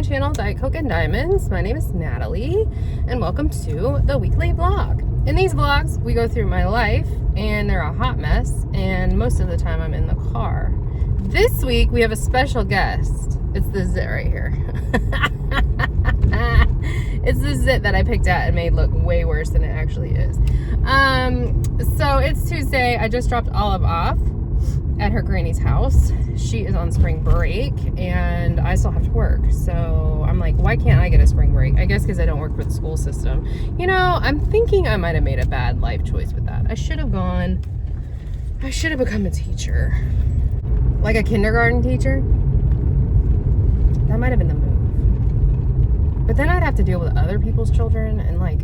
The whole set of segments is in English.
channel, Diet Coke and Diamonds. My name is Natalie, and welcome to the weekly vlog. In these vlogs, we go through my life, and they're a hot mess, and most of the time I'm in the car. This week, we have a special guest. It's the zit right here. It's the zit that I picked out and made look way worse than it actually is. So it's Tuesday. I just dropped Olive off at her granny's house. She is on spring break and I still have to work. So I'm like, why can't I get a spring break? I guess because I don't work for the school system. You know, I'm thinking I might have made a bad life choice with that. I should have become a teacher. Like a kindergarten teacher. That might have been the move. But then I'd have to deal with other people's children, and like,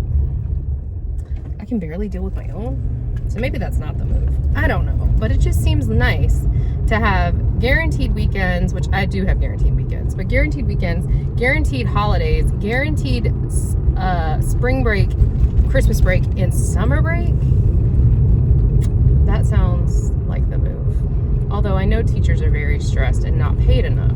I can barely deal with my own. So maybe that's not the move. I don't know. But it just seems nice to have guaranteed weekends, which I do have guaranteed weekends, but guaranteed weekends, guaranteed holidays, guaranteed spring break, Christmas break, and summer break. That sounds like the move. Although I know teachers are very stressed and not paid enough.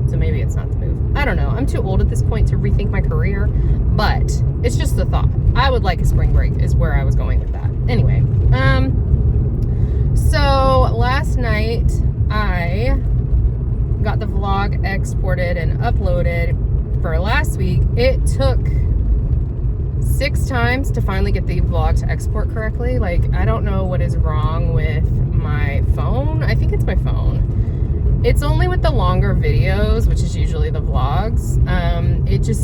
So maybe it's not the move. I don't know. I'm too old at this point to rethink my career, but it's just the thought. I would like a spring break is where I was going with that. Anyway, so last night I got the vlog exported and uploaded for last week. It took 6 times to finally get the vlog to export correctly. Like, I don't know what is wrong with my phone. I think it's my phone. It's only with the longer videos, which is usually the vlogs.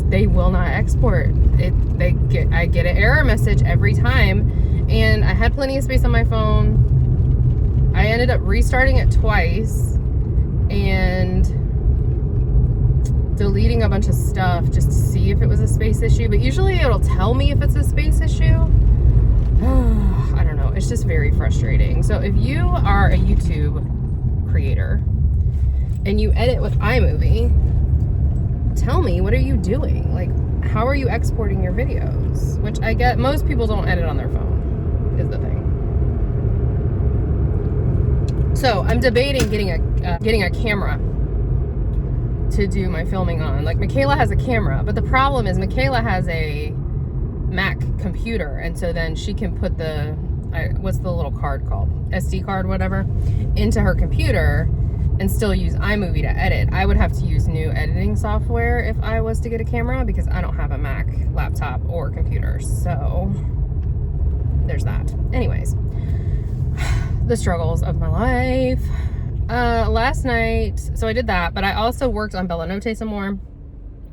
They will not export. I get an error message every time, and I had plenty of space on my phone. I ended up restarting it twice and deleting a bunch of stuff just to see if it was a space issue, but usually it'll tell me if it's a space issue. I don't know. It's just very frustrating. So if you are a YouTube creator and you edit with iMovie, tell me, what are you doing? Like, how are you exporting your videos? Which I get, most people don't edit on their phone, is the thing. So I'm debating getting a camera to do my filming on. Like, Michaela has a camera, but the problem is Michaela has a Mac computer, and so then she can put the, what's the little card called? SD card, whatever, into her computer and still use iMovie to edit. I would have to use new editing software if I was to get a camera because I don't have a Mac laptop or computer. So there's that. Anyways, the struggles of my life. Last night, so I did that, but I also worked on Bella Notte some more.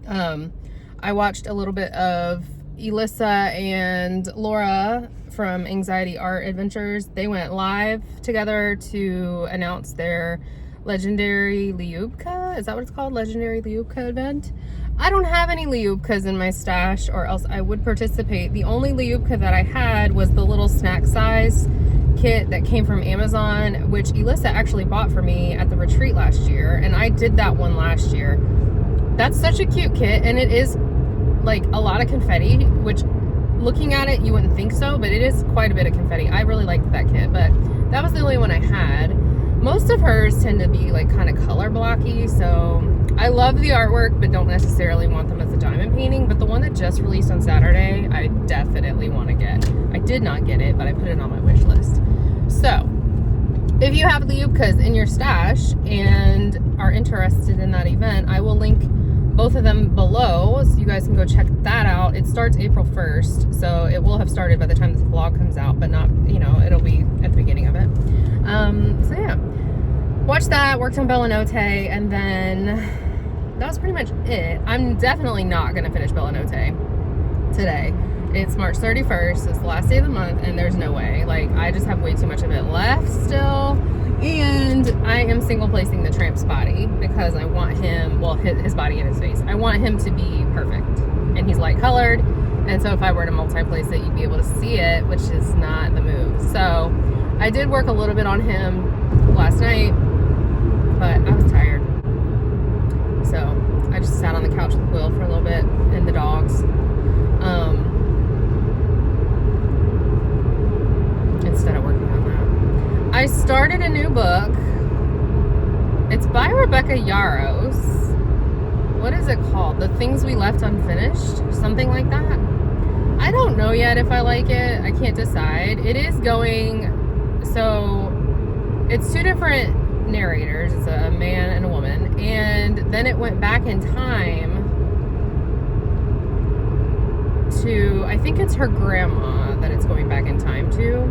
I watched a little bit of Elisa and Laura from Anxiety Art Adventures. They went live together to announce their legendary Liubka. Is that what it's called? Legendary Liubka event? I don't have any Liubkas in my stash, or else I would participate. The only Liubka that I had was the little snack size kit that came from Amazon, which Elisa actually bought for me at the retreat last year, and I did that one last year. That's such a cute kit, and it is like a lot of confetti, which looking at it you wouldn't think so, but it is quite a bit of confetti. I really liked that kit, but that was the only one I had. Most of hers tend to be like kind of color blocky, so I love the artwork but don't necessarily want them as a diamond painting. But the one that just released on Saturday, I definitely want to get. I did not get it, but I put it on my wish list. So if you have Liubkas in your stash and are interested in that event, I will link both of them below so you guys can go check that out. It starts April 1st, so it will have started by the time this vlog comes out, but not, you know, it'll be at the beginning of it. So yeah, watched that, worked on Bella Notte, and then that was pretty much it. I'm definitely not gonna finish Bella Notte today. It's March 31st, it's the last day of the month, and there's no way. Like, I just have way too much of it left still. And I am single placing the tramp's body because I want him, well, his body and his face, I want him to be perfect. And he's light colored, and so if I were to multi-place it, you'd be able to see it, which is not the move. So I did work a little bit on him last night, but I was tired. So I just sat on the couch with Will for a little bit and the dogs. Instead of working on that. I started a new book. It's by Rebecca Yarros. what is it called? The Things We Left Unfinished? Something like that. I don't know yet if I like it. I can't decide. It is going, so it's two different narrators. It's a man and a woman. And then it went back in time to, I think it's her grandma that it's going back in time to.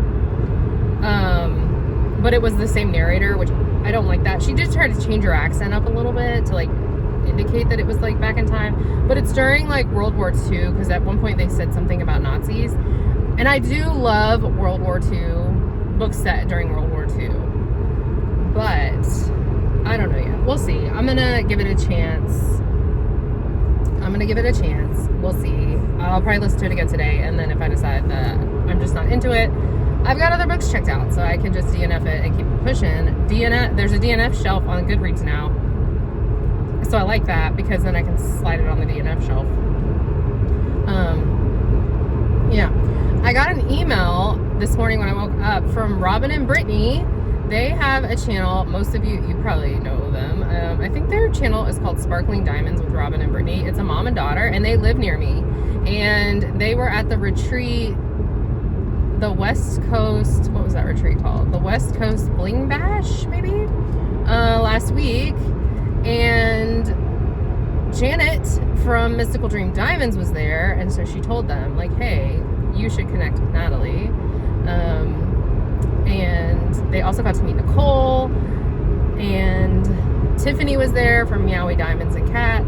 But it was the same narrator, which I don't like that. She did try to change her accent up a little bit to like indicate that it was like back in time, but it's during like World War II, because at one point they said something about Nazis, and I do love World War II books set during World War II, but I don't know yet. We'll see. I'm gonna give it a chance. We'll see. I'll probably listen to it again today, and then if I decide that I'm just not into it, I've got other books checked out, so I can just DNF it and keep pushing. There's a DNF shelf on Goodreads now. So I like that, because then I can slide it on the DNF shelf. Yeah. I got an email this morning when I woke up from Robin and Brittany. They have a channel. Most of you probably know them. I think their channel is called Sparkling Diamonds with Robin and Brittany. It's a mom and daughter, and they live near me. And they were at the retreat, the West Coast, what was that retreat called? The West Coast Bling Bash, maybe? Last week. And Janet from Mystical Dream Diamonds was there, and so she told them, like, hey, you should connect with Natalie. And they also got to meet Nicole, and Tiffany was there from Meowie Diamonds and Cats.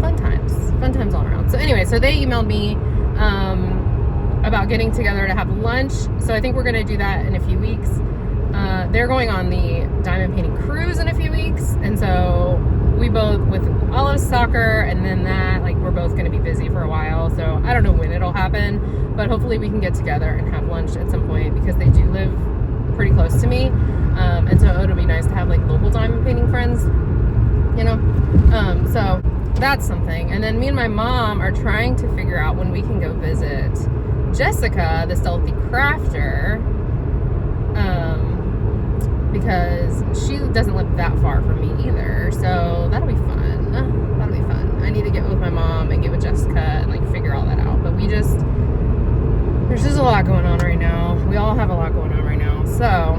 Fun times all around. So anyway, so they emailed me about getting together to have lunch. So I think we're gonna do that in a few weeks. They're going on the diamond painting cruise in a few weeks, and so we both, with Olive's soccer and then that, like, we're both going to be busy for a while, so I don't know when it'll happen, but hopefully we can get together and have lunch at some point, because they do live pretty close to me, and so it'll be nice to have like local diamond painting friends, you know. So that's something. And then me and my mom are trying to figure out when we can go visit Jessica, the stealthy crafter, because she doesn't live that far from me either, so that'll be fun. I need to get with my mom and get with Jessica and like figure all that out, but there's just a lot going on right now. We all have a lot going on right now, so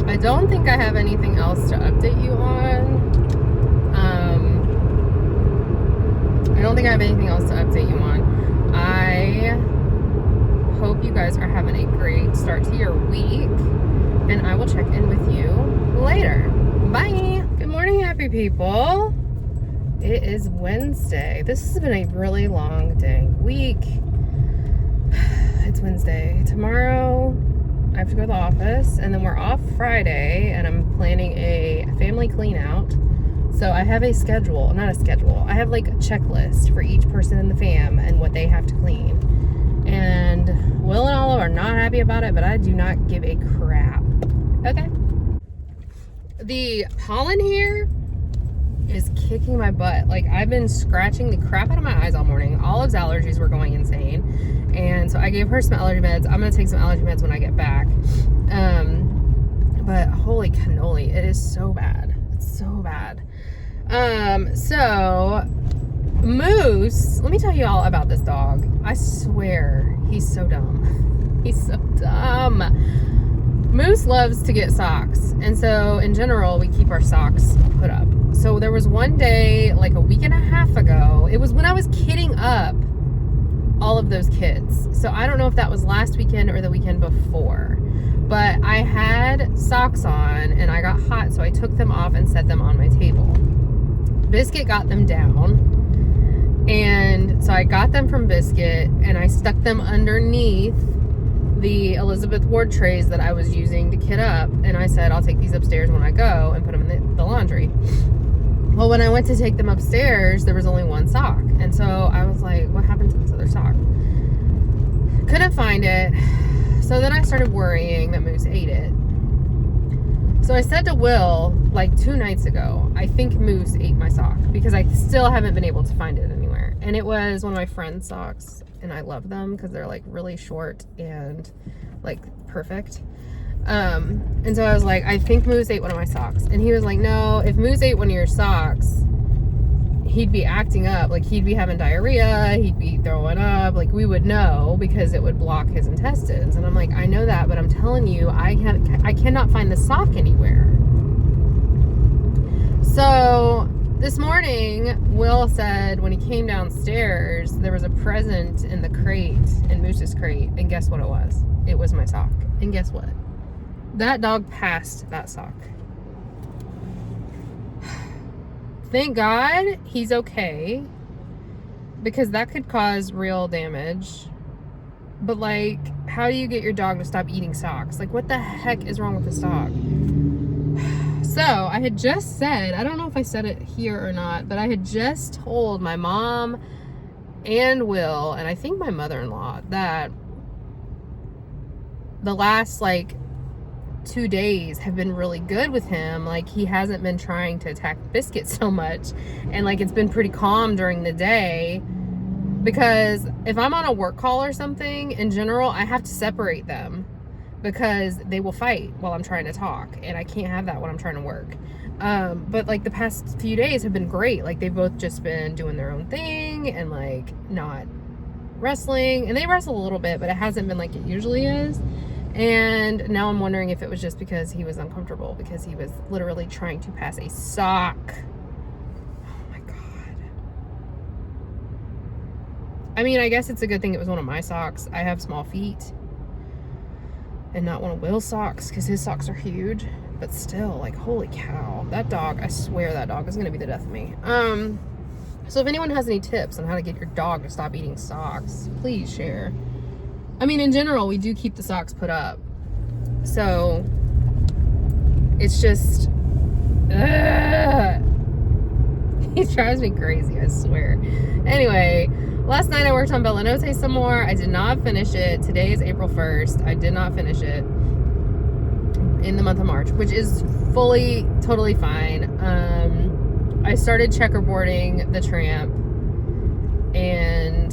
I don't think I have anything else to update you on. I hope you guys are having a great start to your week, and I will check in with you later. Bye. Good morning, happy people. It is Wednesday. This has been a really long week. It's Wednesday. Tomorrow I have to go to the office, and then we're off Friday, and I'm planning a family clean out. So I have a schedule, not a schedule. I have like a checklist for each person in the fam and what they have to clean. And Will and Olive are not happy about it, but I do not give a crap. Okay. The pollen here is kicking my butt. Like, I've been scratching the crap out of my eyes all morning. Olive's allergies were going insane, and so I gave her some allergy meds. I'm gonna take some allergy meds when I get back. But holy cannoli, it is so bad. It's so bad. So Moose, let me tell you all about this dog. I swear, he's so dumb. He's so dumb. Moose loves to get socks, and so in general we keep our socks put up. So there was one day like a week and a half ago, it was when I was kidding up all of those kids, so I don't know if that was last weekend or the weekend before, but I had socks on and I got hot, so I took them off and set them on my table. Biscuit got them down, and so I got them from Biscuit and I stuck them underneath the Elizabeth Ward trays that I was using to kit up, and I said I'll take these upstairs when I go and put them in the laundry. Well, when I went to take them upstairs, there was only one sock, and so I was like, what happened to this other sock? Couldn't find it. So then I started worrying that Moose ate it. So I said to Will like 2 nights ago, I think Moose ate my sock, because I still haven't been able to find it anywhere. And it was one of my friend's socks, and I love them because they're like really short and like perfect. And so I was like, I think Moose ate one of my socks. And he was like, no, if Moose ate one of your socks, he'd be acting up. Like, he'd be having diarrhea, he'd be throwing up. Like, we would know because it would block his intestines. And I'm like, I know that, but I'm telling you, I cannot find the sock anywhere. So this morning, Will said when he came downstairs, there was a present in the crate, in Moose's crate. And guess what it was? It was my sock. And guess what? That dog passed that sock. Thank God he's okay, because that could cause real damage. But like, how do you get your dog to stop eating socks? Like, what the heck is wrong with this dog? So I had just said, I don't know if I said it here or not, but I had just told my mom and Will, and I think my mother-in-law, that the last like 2 days have been really good with him. Like, he hasn't been trying to attack Biscuit so much, and like, it's been pretty calm during the day, because if I'm on a work call or something, in general, I have to separate them because they will fight while I'm trying to talk, and I can't have that when I'm trying to work. But like, the past few days have been great. Like, they've both just been doing their own thing and like not wrestling, and they wrestle a little bit, but it hasn't been like it usually is. And now I'm wondering if it was just because he was uncomfortable, because he was literally trying to pass a sock. Oh my God. I mean, I guess it's a good thing it was one of my socks. I have small feet and not one of Will's socks, because his socks are huge. But still, like, holy cow. That dog, I swear that dog is going to be the death of me. So if anyone has any tips on how to get your dog to stop eating socks, please share. I mean, in general, we do keep the socks put up. So, it's just, he drives me crazy, I swear. Anyway, last night I worked on Bellinote some more. I did not finish it. Today is April 1st. I did not finish it in the month of March, which is fully, totally fine. I started checkerboarding the tramp, and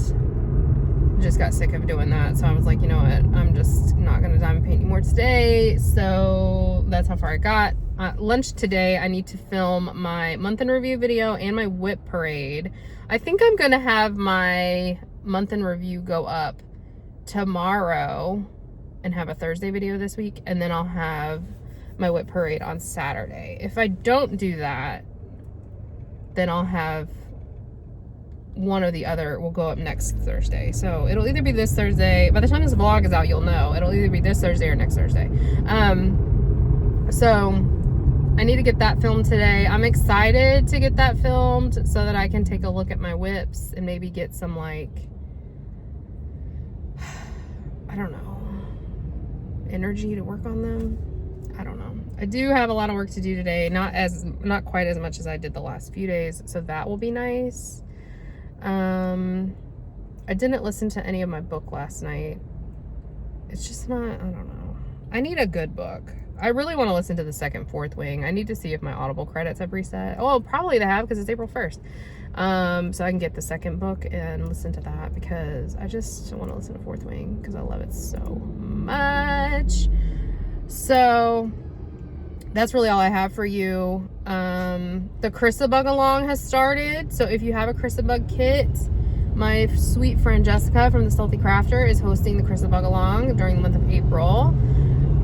just got sick of doing that, so I was like, you know what, I'm just not gonna diamond paint anymore today. So that's how far I got. Lunch today, I need to film my month in review video and my whip parade. I think I'm gonna have my month in review go up tomorrow and have a Thursday video this week, and then I'll have my whip parade on Saturday. If I don't do that, then I'll have one or the other will go up next Thursday. So it'll either be this Thursday. By the time this vlog is out, you'll know. It'll either be this Thursday or next Thursday. So I need to get that filmed today. I'm excited to get that filmed so that I can take a look at my whips and maybe get some, like, I don't know, energy to work on them. I don't know. I do have a lot of work to do today. Not quite as much as I did the last few days. So that will be nice. I didn't listen to any of my book last night. It's just not, I don't know. I need a good book. I really want to listen to the second Fourth Wing. I need to see if my Audible credits have reset. Oh, probably they have, because it's April 1st. So I can get the second book and listen to that, because I just want to listen to Fourth Wing because I love it so much. So that's really all I have for you. The Chrissabug Along has started. So if you have a Chrissabug kit, my sweet friend Jessica from the Stealthy Crafter is hosting the Chrissabug Along during the month of April.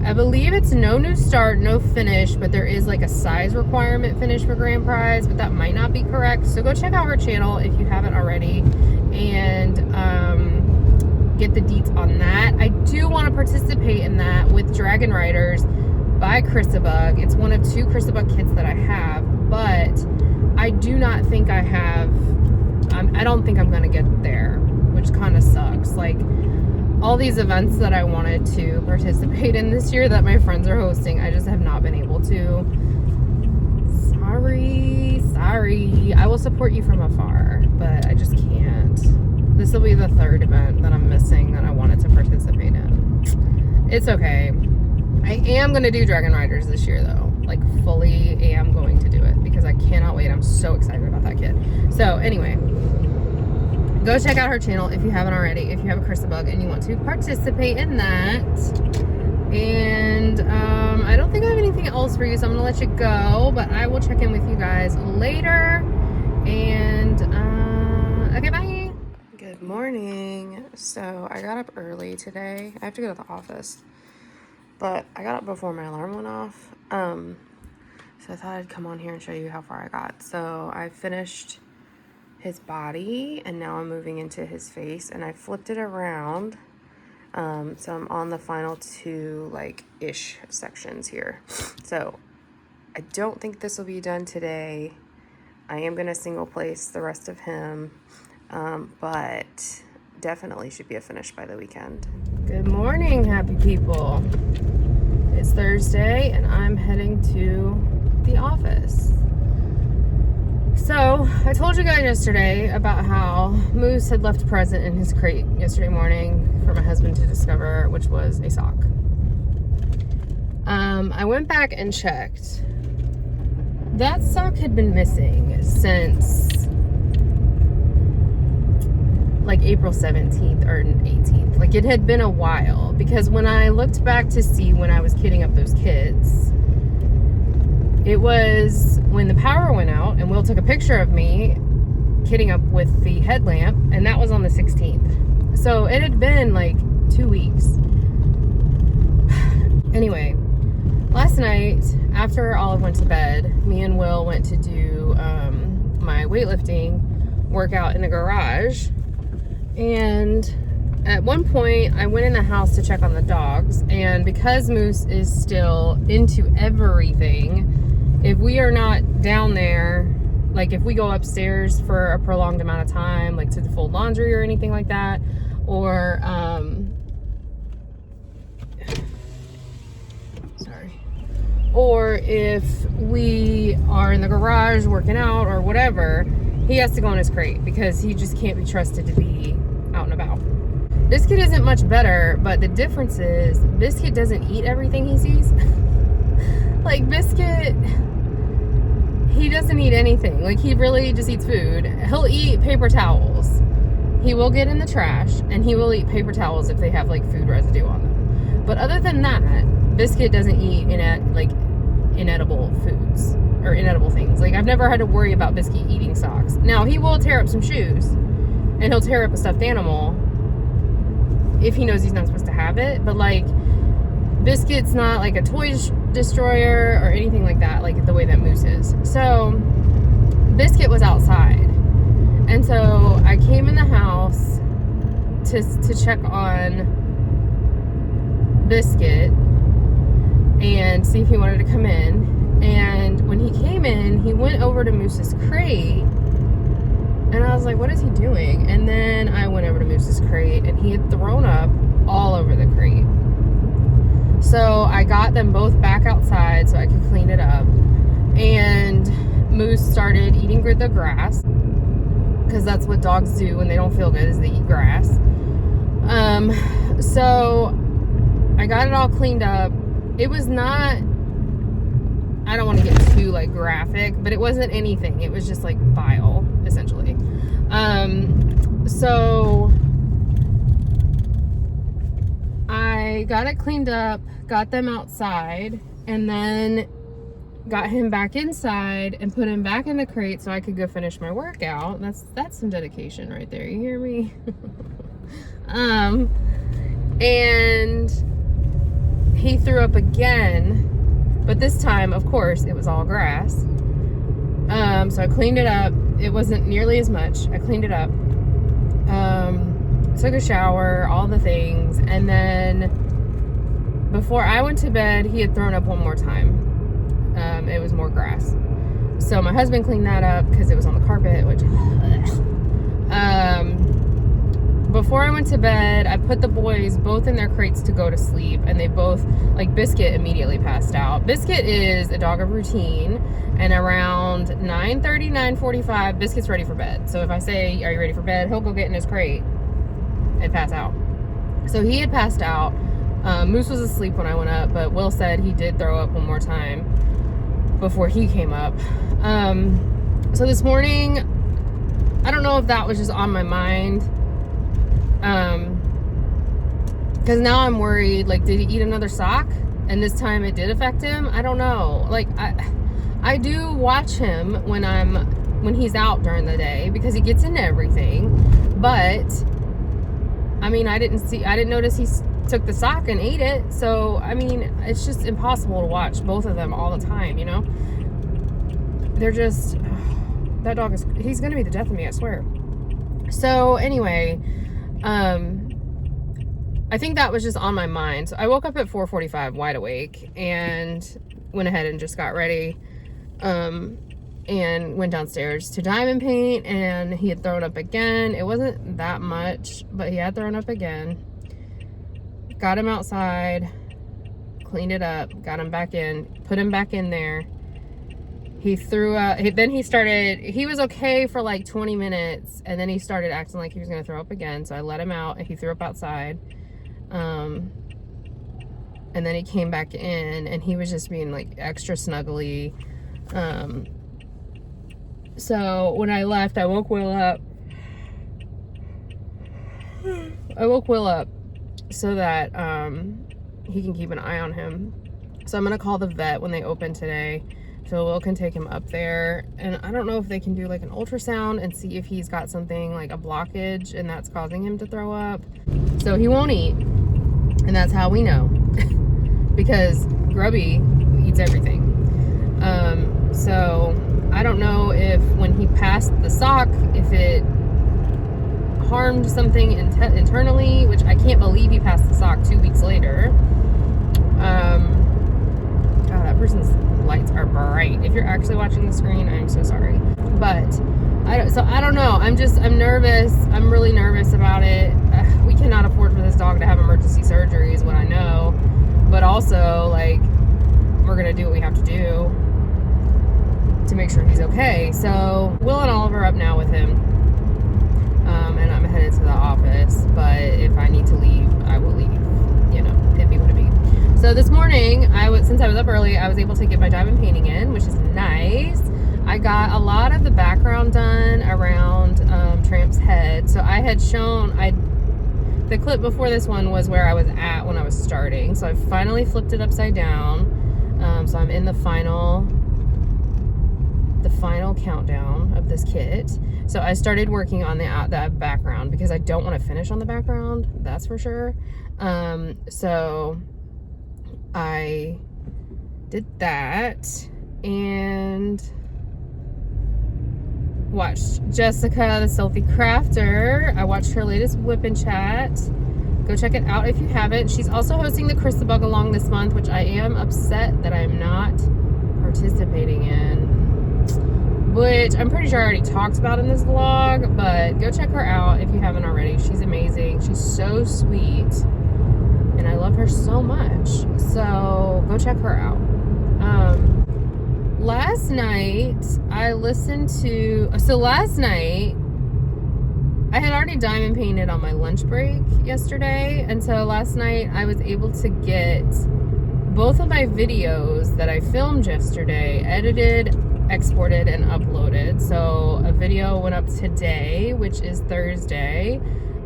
I believe it's no new start, no finish, but there is like a size requirement finish for grand prize, but that might not be correct. So go check out her channel if you haven't already, and get the deets on that. I do want to participate in that with Dragon Riders by Chrissabug. It's one of 2 Chrissabug kits that I have, but I do not think I have, I don't think I'm gonna get there, which kind of sucks. Like, all these events that I wanted to participate in this year that my friends are hosting, I just have not been able to. Sorry. I will support you from afar, but I just can't. This will be the 3rd event that I'm missing that I wanted to participate in. It's okay. I am going to do Dragon Riders this year, though. Like, fully am going to do it, because I cannot wait. I'm so excited about that kit. So, anyway, go check out her channel if you haven't already, if you have a Chrissabug and you want to participate in that. And I don't think I have anything else for you, so I'm gonna let you go, but I will check in with you guys later. And okay, bye. Good morning. So I got up early today. I have to go to the office, but I got up before my alarm went off. So I thought I'd come on here and show you how far I got. So I finished his body, and now I'm moving into his face, and I flipped it around. So I'm on the final two, like, ish sections here. So I don't think this will be done today. I am going to single place the rest of him, but definitely should be a finish by the weekend. Good morning, happy people. It's Thursday, and I'm heading to the office. So I told you guys yesterday about how Moose had left a present in his crate yesterday morning for my husband to discover, which was a sock. I went back and checked. That sock had been missing since like April 17th or 18th. Like, it had been a while, because when I looked back to see when I was kidding up those kids, it was when the power went out, and Will took a picture of me kidding up with the headlamp, and that was on the 16th. So it had been like 2 weeks. Anyway, last night, after Olive went to bed, me and Will went to do my weightlifting workout in the garage. And at one point, I went in the house to check on the dogs. And because Moose is still into everything, if we are not down there, like if we go upstairs for a prolonged amount of time, like to fold laundry or anything like that, or or if we are in the garage working out or whatever, he has to go in his crate, because he just can't be trusted to be out and about. Biscuit isn't much better, but the difference is Biscuit doesn't eat everything he sees. Like, Biscuit, he doesn't eat anything. Like, he really just eats food. He'll eat paper towels. He will get in the trash, and he will eat paper towels if they have, like, food residue on them. But other than that, Biscuit doesn't eat inedible foods or inedible things. Like, I've never had to worry about Biscuit eating socks. Now, he will tear up some shoes, and he'll tear up a stuffed animal if he knows he's not supposed to have it. But, like, Biscuit's not like a toy destroyer or anything like that, like the way that Moose is. So Biscuit was outside, and so I came in the house to check on Biscuit and see if he wanted to come in. And when he came in, he went over to Moose's crate, and I was like, what is he doing? And then I went over to Moose's crate, and he had thrown up all over the crate. So I got them both back outside so I could clean it up. And Moose started eating the grass, because that's what dogs do when they don't feel good, is they eat grass. So I got it all cleaned up. It was not, I don't want to get too like graphic, but it wasn't anything. It was just like bile, essentially. So I got it cleaned up, got them outside, and then got him back inside and put him back in the crate so I could go finish my workout. That's some dedication right there. You hear me? And he threw up again, but this time, of course, it was all grass. So I cleaned it up. It wasn't nearly as much. I cleaned it up. Took a shower, all the things, and then before I went to bed, he had thrown up one more time. It was more grass. So my husband cleaned that up because it was on the carpet, which before I went to bed, I put the boys both in their crates to go to sleep, and they both, like, Biscuit immediately passed out. Biscuit is a dog of routine, and around 9:30, 9:45, Biscuit's ready for bed. So if I say, are you ready for bed? He'll go get in his crate and pass out. So he had passed out. Moose was asleep when I went up, but Will said he did throw up one more time before he came up. So this morning, I don't know if that was just on my mind, Because now I'm worried, like, did he eat another sock? And this time it did affect him? I don't know. Like, I do watch him when he's out during the day because he gets into everything. But, I mean, I didn't notice he took the sock and ate it. So, I mean, it's just impossible to watch both of them all the time, you know? They're just, that dog he's going to be the death of me, I swear. So, anyway, I think that was just on my mind. So I woke up at 4:45 wide awake and went ahead and just got ready and went downstairs to diamond paint, and he had thrown up again. It wasn't that much, but he had thrown up again. Got him outside, cleaned it up, got him back in, put him back in there. He threw up. Then he was okay for like 20 minutes, and then he started acting like he was going to throw up again. So I let him out, and he threw up outside. And then he came back in, and he was just being like extra snuggly. So when I left, I woke Will up. So that he can keep an eye on him. So I'm gonna call the vet when they open today, so Will can take him up there. And I don't know if they can do like an ultrasound and see if he's got something like a blockage and that's causing him to throw up. So he won't eat, and that's how we know. Because Grubby eats everything. So I don't know if when he passed the sock, if it harmed something internally, which I can't believe he passed the sock 2 weeks later. God, that person's lights are bright. If you're actually watching the screen, I'm so sorry. But I don't know. I'm nervous. I'm really nervous about it. We cannot afford for this dog to have emergency surgery is what I know. But also, like, we're going to do what we have to do to make sure he's okay. So Will and Oliver are up now with him. And I'm headed to the office. But if I need to leave, I will leave. You know, it be what it be. So this morning, since I was up early, I was able to get my diamond painting in, which is nice. I got a lot of the background done around Tramp's head. So I had shown, the clip before this one was where I was at when I was starting. So I finally flipped it upside down. So I'm in the final countdown of this kit. So I started working on the background because I don't want to finish on the background. That's for sure. So I did that and watched Jessica, the Stealthy Crafter. I watched her latest Whip and Chat. Go check it out if you haven't. She's also hosting the Chrissabug Along this month, which I am upset that I'm not participating in, which I'm pretty sure I already talked about in this vlog, but go check her out if you haven't already. She's amazing. She's so sweet, and I love her so much. So go check her out. Last night, I had already diamond painted on my lunch break yesterday, and so last night I was able to get both of my videos that I filmed yesterday edited, exported, and uploaded. So a video went up today, which is Thursday.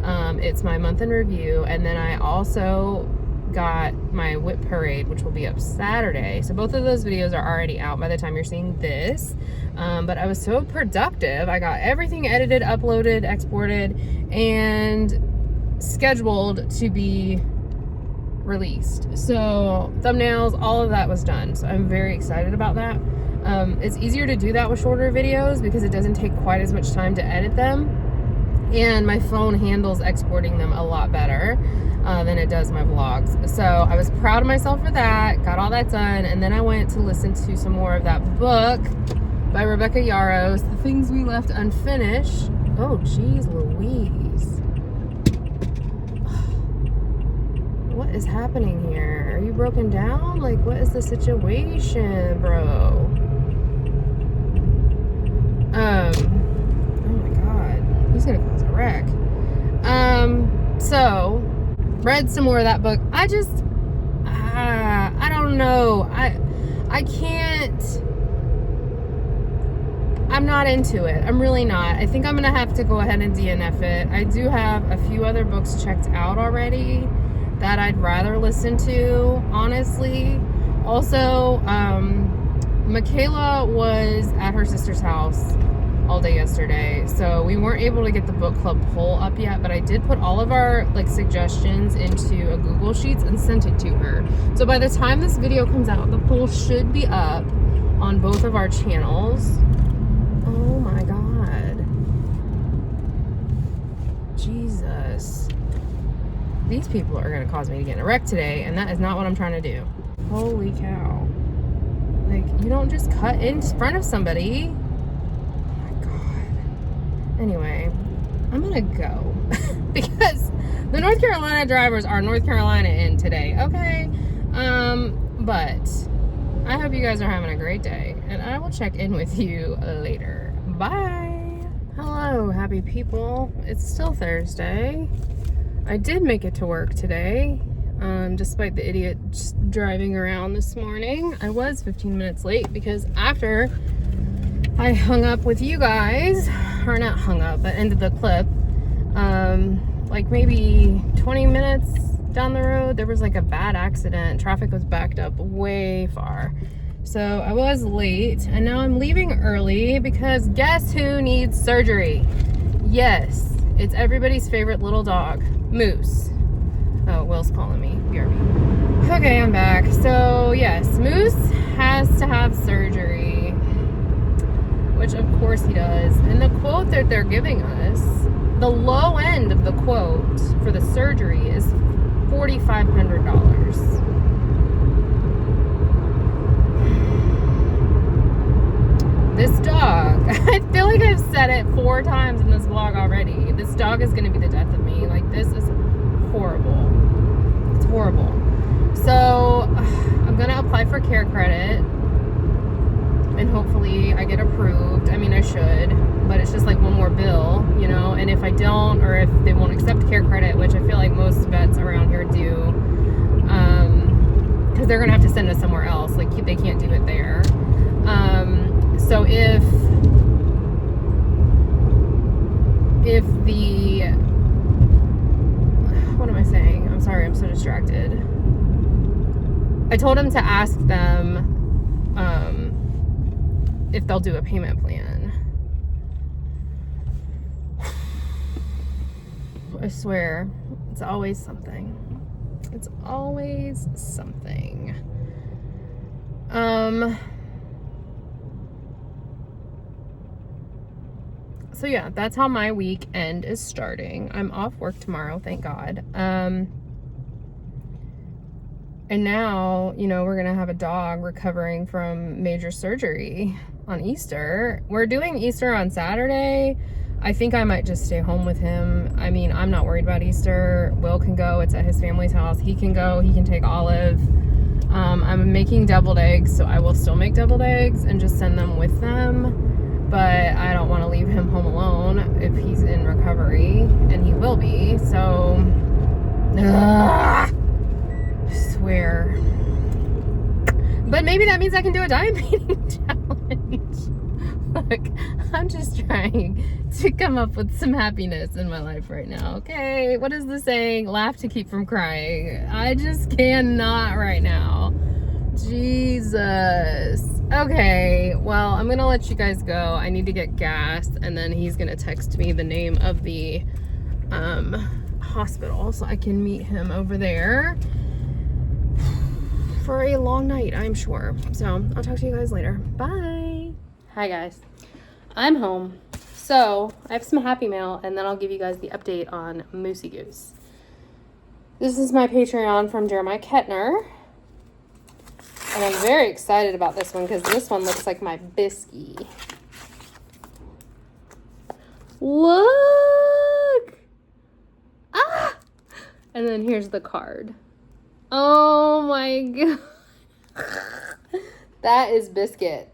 It's my month in review, and then I also got my whip parade, which will be up Saturday. So both of those videos are already out by the time you're seeing this. But I was so productive. I got everything edited, uploaded, exported, and scheduled to be released. So thumbnails, all of that was done. So I'm very excited about that. It's easier to do that with shorter videos because it doesn't take quite as much time to edit them. And my phone handles exporting them a lot better than it does my vlogs. So I was proud of myself for that, got all that done, and then I went to listen to some more of that book by Rebecca Yarros, The Things We Left Unfinished. Oh, geez Louise. What is happening here? Are you broken down? Like, what is the situation, bro? Oh my God. He's gonna cause a wreck. So read some more of that book. I don't know. I can't. I'm not into it. I'm really not. I think I'm gonna have to go ahead and DNF it. I do have a few other books checked out already that I'd rather listen to, honestly. Also, Michaela was at her sister's house all day yesterday, so we weren't able to get the book club poll up yet, but I did put all of our like suggestions into a Google Sheets and sent it to her. So by the time this video comes out, the poll should be up on both of our channels. Oh my god. Jesus. These people are going to cause me to get in a wreck today, and that is not what I'm trying to do. Holy cow. Like, you don't just cut in front of somebody. Oh my god. Anyway, I'm going to go. Because the North Carolina drivers are North Carolina in today, okay? But I hope you guys are having a great day, and I will check in with you later. Bye. Hello, happy people. It's still Thursday. I did make it to work today, despite the idiot just driving around this morning. I was 15 minutes late because after I hung up with you guys, or not hung up, but ended the clip, like maybe 20 minutes down the road, there was like a bad accident. Traffic was backed up way far. So I was late, and now I'm leaving early because guess who needs surgery? Yes, it's everybody's favorite little dog, Moose. Oh, Will's calling me. BRB. Okay, I'm back. So yes, Moose has to have surgery, which of course he does. And the quote that they're giving us, the low end of the quote for the surgery is $4,500. This dog, I feel like I've said it 4 times in this vlog already. This dog is going to be the death of me. Like, this is horrible. It's horrible. So, I'm going to apply for care credit. And hopefully I get approved. I mean, I should. But it's just like one more bill, you know? And if I don't, or if they won't accept care credit, which I feel like most vets around here do, because they're going to have to send us somewhere else. Like, they can't do it there. So if the, what am I saying? I'm sorry, I'm so distracted. I told him to ask them if they'll do a payment plan. I swear, it's always something. It's always something. So yeah, that's how my weekend is starting. I'm off work tomorrow, thank God. And now, you know, we're gonna have a dog recovering from major surgery on Easter. We're doing Easter on Saturday. I think I might just stay home with him. I mean, I'm not worried about Easter. Will can go, it's at his family's house. He can go, he can take Olive. I'm making deviled eggs, so I will still make deviled eggs and just send them with them. But I don't want to leave him home alone if he's in recovery, and he will be, so, I swear. But maybe that means I can do a diabetes challenge. Look, I'm just trying to come up with some happiness in my life right now, okay? What is the saying? Laugh to keep from crying. I just cannot right now. Jesus. Okay, well, I'm gonna let you guys go. I need to get gas, and then he's gonna text me the name of the hospital so I can meet him over there for a long night, I'm sure. So I'll talk to you guys later. Bye. Hi guys, I'm home. So I have some happy mail, and then I'll give you guys the update on Moosey Goose. This is my Patreon from Jeremiah Kettner. And I'm very excited about this one because this one looks like my biscuit. Look! Ah! And then here's the card. Oh my god. That is Biscuit.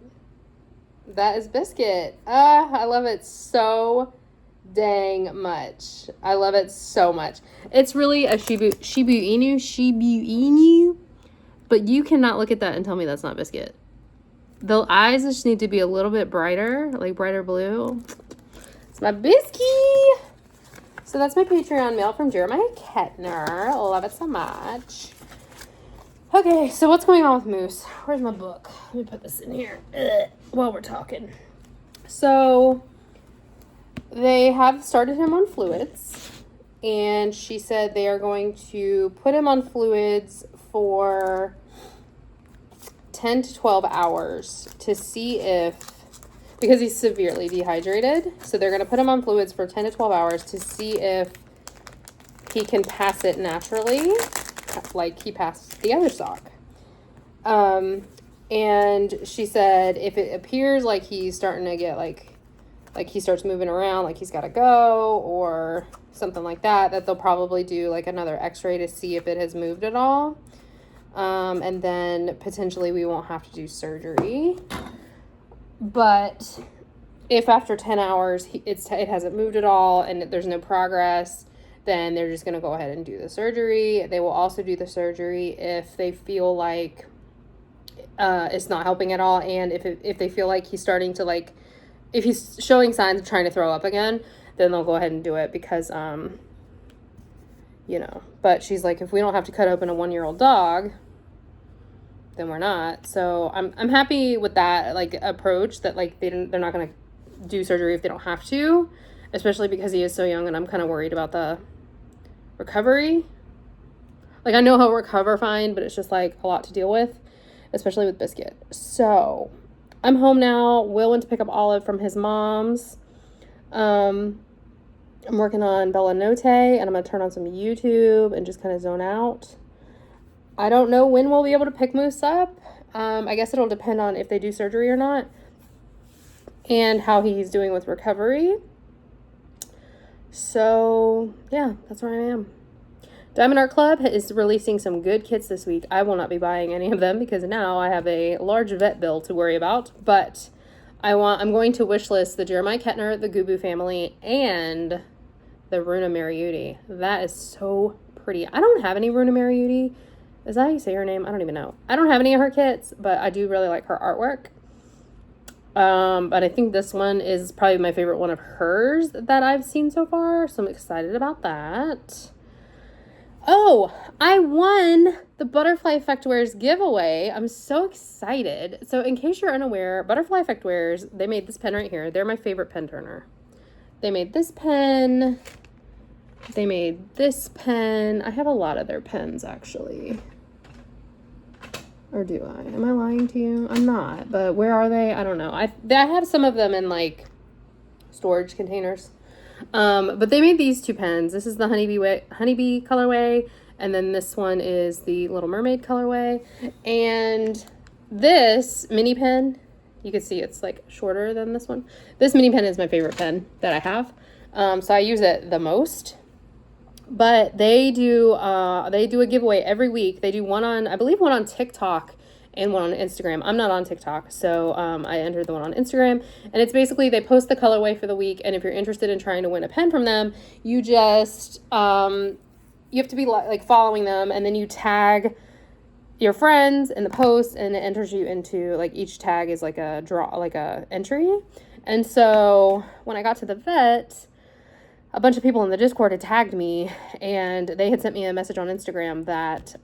That is Biscuit. I love it so dang much. I love it so much. It's really a Shibu Inu. But you cannot look at that and tell me that's not Biscuit. The eyes just need to be a little bit brighter, like brighter blue. It's my Biscuit. So that's my Patreon mail from Jeremiah Kettner. Love it so much. Okay, so what's going on with Moose? Where's my book? Let me put this in here while we're talking. So they have started him on fluids, and she said they are going to put him on fluids for 10 to 12 hours to see if, because he's severely dehydrated, so they're going to put him on fluids for 10 to 12 hours to see if he can pass it naturally, like he passed the other sock. And she said if it appears like he's starting to get like he starts moving around, like he's got to go or something like that, that they'll probably do like another x-ray to see if it has moved at all. And then potentially we won't have to do surgery. But if after 10 hours it hasn't moved at all and there's no progress, then they're just going to go ahead and do the surgery. They will also do the surgery if they feel like it's not helping at all, and if they feel like he's starting to, like, if he's showing signs of trying to throw up again, then they'll go ahead and do it because, you know. But she's like, if we don't have to cut open a 1-year-old dog, then we're not. So I'm happy with that, like, approach, that, like, they're not going to do surgery if they don't have to, especially because he is so young, and I'm kind of worried about the recovery. Like, I know he'll recover fine, but it's just, like, a lot to deal with, especially with Biscuit. So I'm home now. Will went to pick up Olive from his mom's. I'm working on Bella Notte, and I'm going to turn on some YouTube and just kind of zone out. I don't know when we'll be able to pick Moose up. I guess it'll depend on if they do surgery or not, and how he's doing with recovery. So, yeah, that's where I am. Diamond Art Club is releasing some good kits this week. I will not be buying any of them because now I have a large vet bill to worry about. But I'm going to wishlist the Jeremiah Kettner, the Gubu family, and the Runa Mariuti. That is so pretty. I don't have any Runa Mariuti. Is that how you say her name? I don't even know. I don't have any of her kits, but I do really like her artwork. But I think this one is probably my favorite one of hers that I've seen so far. So I'm excited about that. Oh, I won the Butterfly Effect Wares giveaway. I'm so excited. So in case you're unaware, Butterfly Effect Wares, they made this pen right here. They're my favorite pen turner. They made this pen. They made this pen. I have a lot of their pens, actually. Or do I? Am I lying to you? I'm not. But where are they? I don't know. I have some of them in, like, storage containers. But they made these two pens. This is the honeybee colorway, and then this one is the Little Mermaid colorway. And this mini pen, you can see it's like shorter than this one. This mini pen is my favorite pen that I have. So I use it the most. But they do a giveaway every week. They do one on, I believe, one on TikTok and one on Instagram. I'm not on TikTok, so I entered the one on Instagram. And it's basically, they post the colorway for the week, and if you're interested in trying to win a pen from them, you just, you have to be like following them, and then you tag your friends in the post, and it enters you into, like, each tag is like a draw, like a entry. And so when I got to the vet, a bunch of people in the Discord had tagged me, and they had sent me a message on Instagram that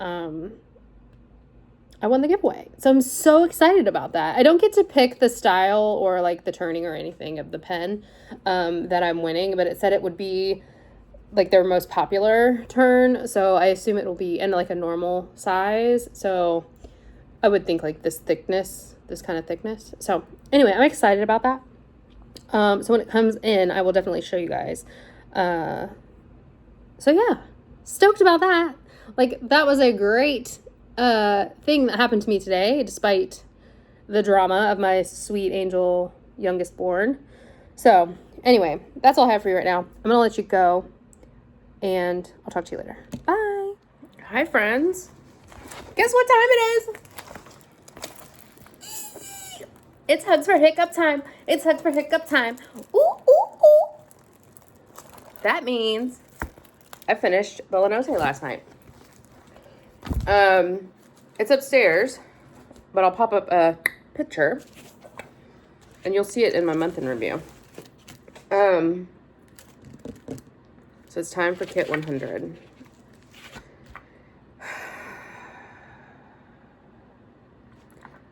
I won the giveaway. So I'm so excited about that. I don't get to pick the style or, like, the turning or anything of the pen that I'm winning, but it said it would be, like, their most popular turn. So I assume it will be in, like, a normal size. So I would think, like, this thickness, this kind of thickness. So anyway, I'm excited about that. So when it comes in, I will definitely show you guys. So yeah, stoked about that. Like, that was a great thing that happened to me today, despite the drama of my sweet angel youngest born. So anyway, that's all I have for you right now. I'm gonna let you go, and I'll talk to you later. Bye. Hi, friends. Guess what time it is? It's Hugs for Hiccup time. It's Hugs for Hiccup time. Ooh, ooh, ooh. That means I finished Bella Notte last night. It's upstairs, but I'll pop up a picture, and you'll see it in my month in review. So it's time for kit 100.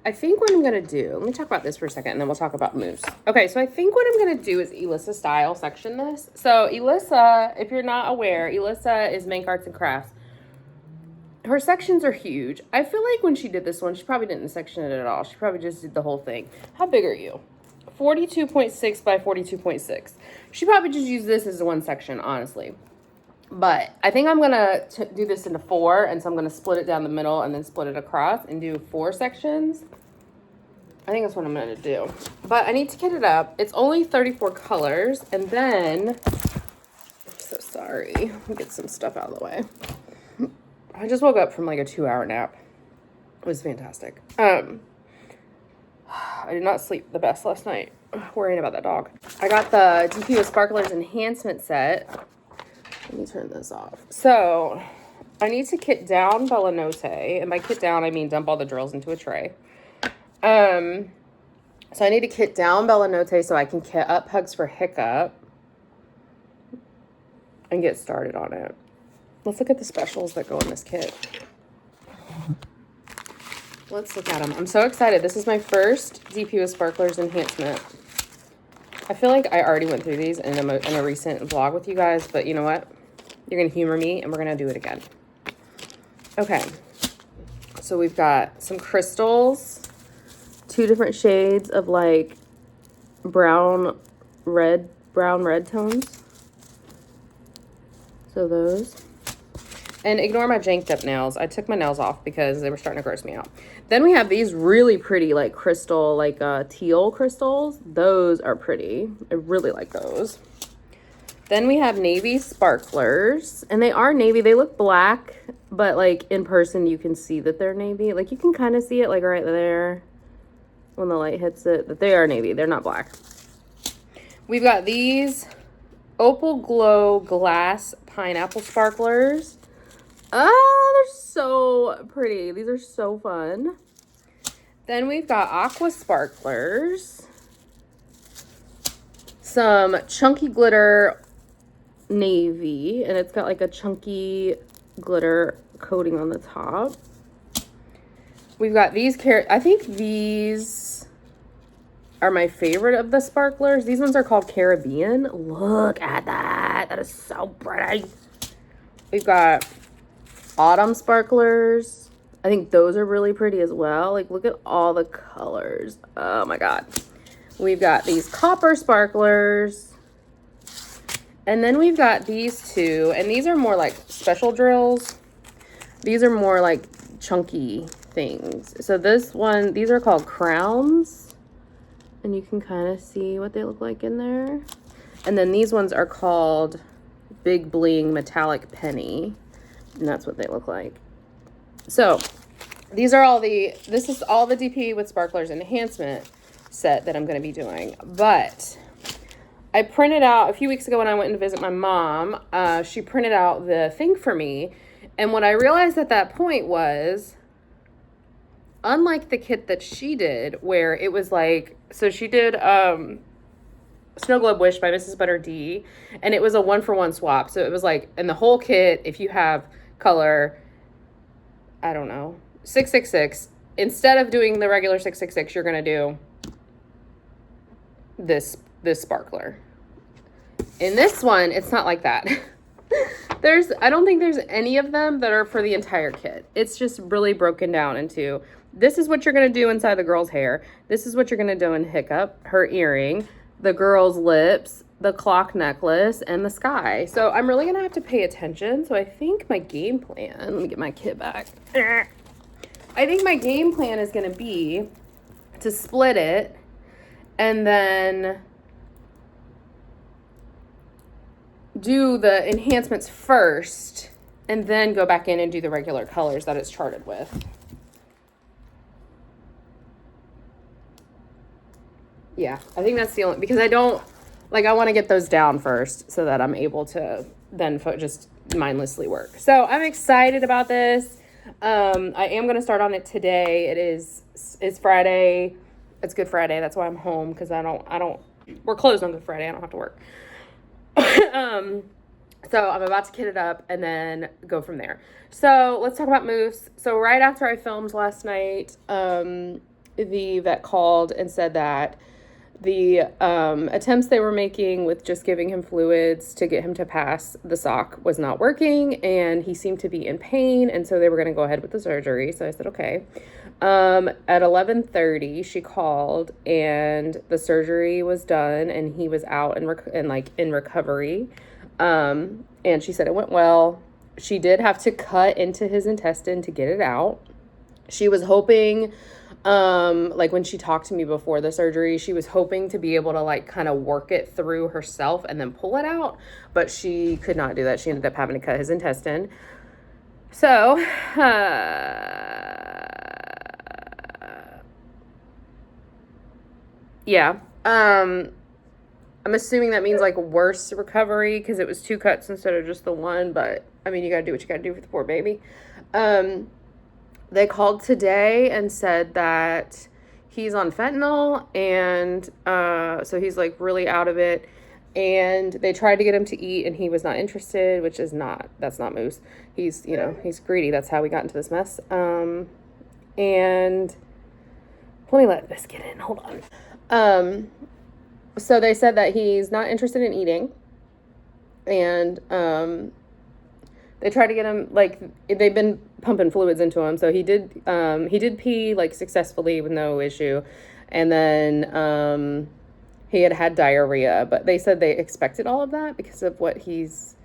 I think what I'm going to do, let me talk about this for a second and then we'll talk about moves. Okay, so I think what I'm going to do is Elisa style section this. So Elisa, if you're not aware, Elisa is Mank Arts and Crafts. Her sections are huge. I feel like when she did this one, she probably didn't section it at all. She probably just did the whole thing. How big are you? 42.6 by 42.6. She probably just used this as one section, honestly. But I think I'm going to do this into 4, and so I'm going to split it down the middle and then split it across and do 4 sections. I think that's what I'm going to do. But I need to kit it up. It's only 34 colors, and then, I'm so sorry. Let me get some stuff out of the way. I just woke up from like a 2-hour nap. It was fantastic. I did not sleep the best last night, worrying about that dog. I got the DP with Sparklers Enhancement set. Let me turn this off. So I need to kit down Bella Notte, and by kit down, I mean dump all the drills into a tray. So I need to kit down Bella Notte so I can kit up Hugs for Hiccup and get started on it. Let's look at the specials that go in this kit. Let's look at them. I'm so excited. This is my first DP with Sparklers Enhancement. I feel like I already went through these in a recent vlog with you guys, but you know what? You're going to humor me, and we're going to do it again. Okay. So we've got some crystals, 2 different shades of like brown red tones. So those. And ignore my janked up nails. I took my nails off because they were starting to gross me out. Then we have these really pretty like crystal, like teal crystals. Those are pretty. I really like those. Then we have navy sparklers. And they are navy. They look black, but like in person you can see that they're navy. Like you can kind of see it like right there when the light hits it. That they are navy. They're not black. We've got these Opal Glow Glass Pineapple Sparklers. Oh, they're so pretty. These are so fun. Then we've got Aqua Sparklers. Some Chunky Glitter Navy. And it's got like a chunky glitter coating on the top. We've got these I think these are my favorite of the sparklers. These ones are called Caribbean. Look at that. That is so pretty. We've got Autumn Sparklers. I think those are really pretty as well. Like, look at all the colors. Oh my God. We've got these Copper Sparklers. And then we've got these 2. And these are more like special drills. These are more like chunky things. So this one, these are called Crowns. And you can kind of see what they look like in there. And then these ones are called Big Bling Metallic Penny. And that's what they look like. So these are this is all the DP with Sparklers Enhancement set that I'm going to be doing. But I printed out, a few weeks ago when I went to visit my mom, she printed out the thing for me. And what I realized at that point was, unlike the kit that she did, where it was like, so she did Snow Globe Wish by Mrs. Butter D, and it was a 1-for-1 swap. So it was like, in the whole kit, if you have color, I don't know, 666, instead of doing the regular 666, you're going to do this sparkler. In this one, it's not like that. I don't think there's any of them that are for the entire kit. It's just really broken down into, this is what you're going to do inside the girl's hair. This is what you're going to do in Hiccup, her earring, the girl's lips, the clock necklace, and the sky. So I'm really going to have to pay attention. So I think my game plan, let me get my kit back. I think my game plan is going to be to split it and then do the enhancements first and then go back in and do the regular colors that it's charted with. Yeah, I think that's the only, because I don't, like, I want to get those down first so that I'm able to then just mindlessly work. So I'm excited about this. I am going to start on it today. It's Friday. It's Good Friday. That's why I'm home, because we're closed on Good Friday. I don't have to work. So I'm about to kit it up and then go from there. So let's talk about Moose. So right after I filmed last night, the vet called and said that the attempts they were making with just giving him fluids to get him to pass the sock was not working, and he seemed to be in pain, and so they were going to go ahead with the surgery. So I said, okay. At 11:30, she called, and the surgery was done, and he was out in recovery. And she said it went well. She did have to cut into his intestine to get it out. She was hoping, like when she talked to me before the surgery, she was hoping to be able to like kind of work it through herself and then pull it out, but she could not do that. She ended up having to cut his intestine. So, yeah. I'm assuming that means like worse recovery because it was 2 cuts instead of just the 1. But I mean, you gotta do what you gotta do for the poor baby. They called today and said that he's on fentanyl, and so he's like really out of it. And they tried to get him to eat, and he was not interested, which is that's not Moose. He's, he's greedy. That's how we got into this mess. And let me let this get in. Hold on. So they said that he's not interested in eating, and they tried to get him, like, they've been pumping fluids into him, so he did pee, like, successfully with no issue, and then he had diarrhea, but they said they expected all of that because of what he's,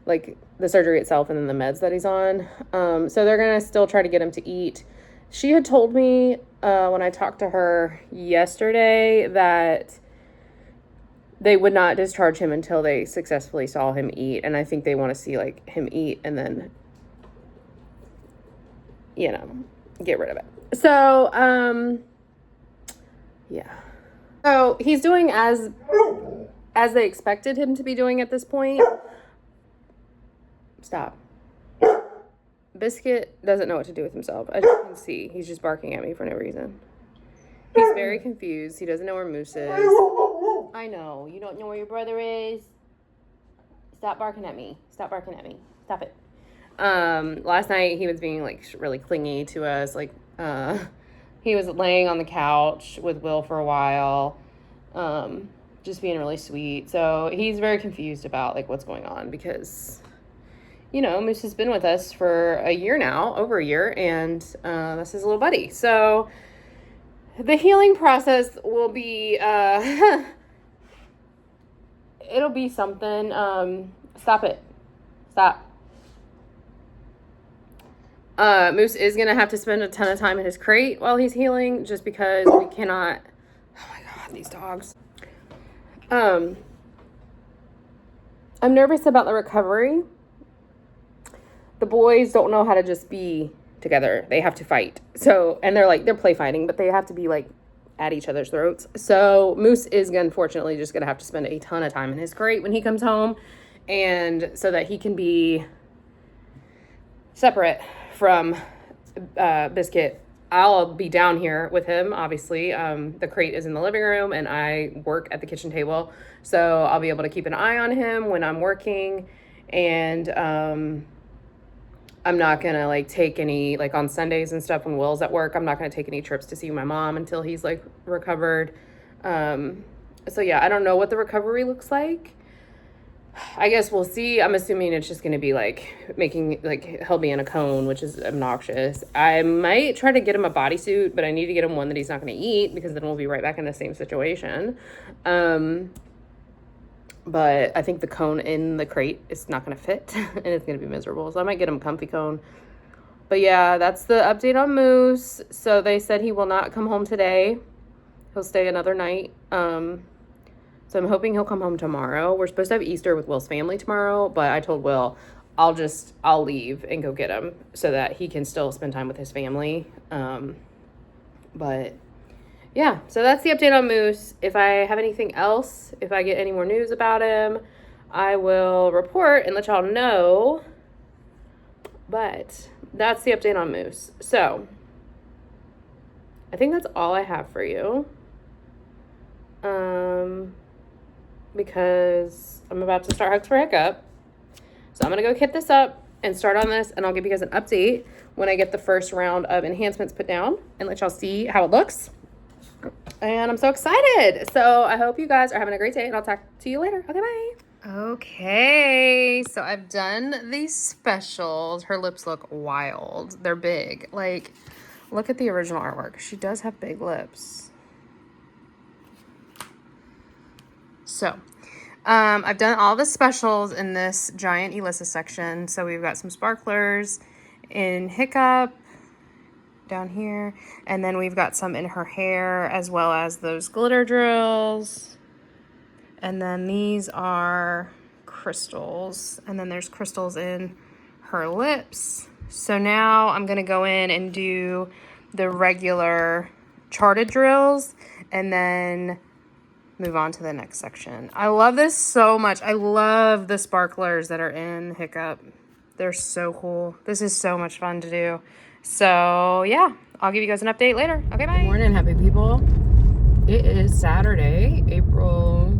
like, the surgery itself and then the meds that he's on. So they're gonna still try to get him to eat. She had told me when I talked to her yesterday that they would not discharge him until they successfully saw him eat. And I think they want to see like him eat and then, get rid of it. So, yeah. So he's doing as they expected him to be doing at this point. Stop. Biscuit doesn't know what to do with himself. As you can see, he's just barking at me for no reason. He's very confused. He doesn't know where Moose is. I know. You don't know where your brother is. Stop barking at me. Stop barking at me. Stop it. Last night he was being like really clingy to us. Like, he was laying on the couch with Will for a while. Just being really sweet. So he's very confused about like what's going on because, Moose has been with us for a year now, over a year, and that's his little buddy. So the healing process will be, it'll be something. Stop it. Stop. Moose is going to have to spend a ton of time in his crate while he's healing just because we cannot, oh my God, these dogs. I'm nervous about the recovery. The boys don't know how to just be together. They have to fight. So, and they're play fighting, but they have to be like at each other's throats. So Moose is unfortunately just gonna have to spend a ton of time in his crate when he comes home, and so that he can be separate from Biscuit. I'll be down here with him, obviously. The crate is in the living room, and I work at the kitchen table, so I'll be able to keep an eye on him when I'm working, and I'm not gonna like take any, like on Sundays and stuff when Will's at work, I'm not gonna take any trips to see my mom until he's like recovered. So yeah, I don't know what the recovery looks like. I guess we'll see. I'm assuming it's just gonna be like making, like he'll be in a cone, which is obnoxious. I might try to get him a bodysuit, but I need to get him one that he's not gonna eat because then we'll be right back in the same situation. But I think the cone in the crate is not going to fit, and it's going to be miserable. So I might get him a comfy cone. But yeah, that's the update on Moose. So they said he will not come home today. He'll stay another night. So I'm hoping he'll come home tomorrow. We're supposed to have Easter with Will's family tomorrow, but I told Will I'll leave and go get him so that he can still spend time with his family. But yeah, so that's the update on Moose. If I have anything else, if I get any more news about him, I will report and let y'all know. But that's the update on Moose. So I think that's all I have for you. Because I'm about to start Hugs for Hiccup. So I'm gonna go hit this up and start on this, and I'll give you guys an update when I get the first round of enhancements put down and let y'all see how it looks. And I'm so excited. So I hope you guys are having a great day, and I'll talk to you later. Okay, bye. Okay, so I've done these specials. Her lips look wild. They're big. Like, look at the original artwork. She does have big lips. So, I've done all the specials in this giant Elisa section. So we've got some sparklers in Hiccup down here. And then we've got some in her hair, as well as those glitter drills. And then these are crystals. And then there's crystals in her lips. So now I'm going to go in and do the regular charted drills and then move on to the next section. I love this so much. I love the sparklers that are in Hiccup. They're so cool. This is so much fun to do. So yeah, I'll give you guys an update later. Okay, bye. Good morning, happy people. It is Saturday, April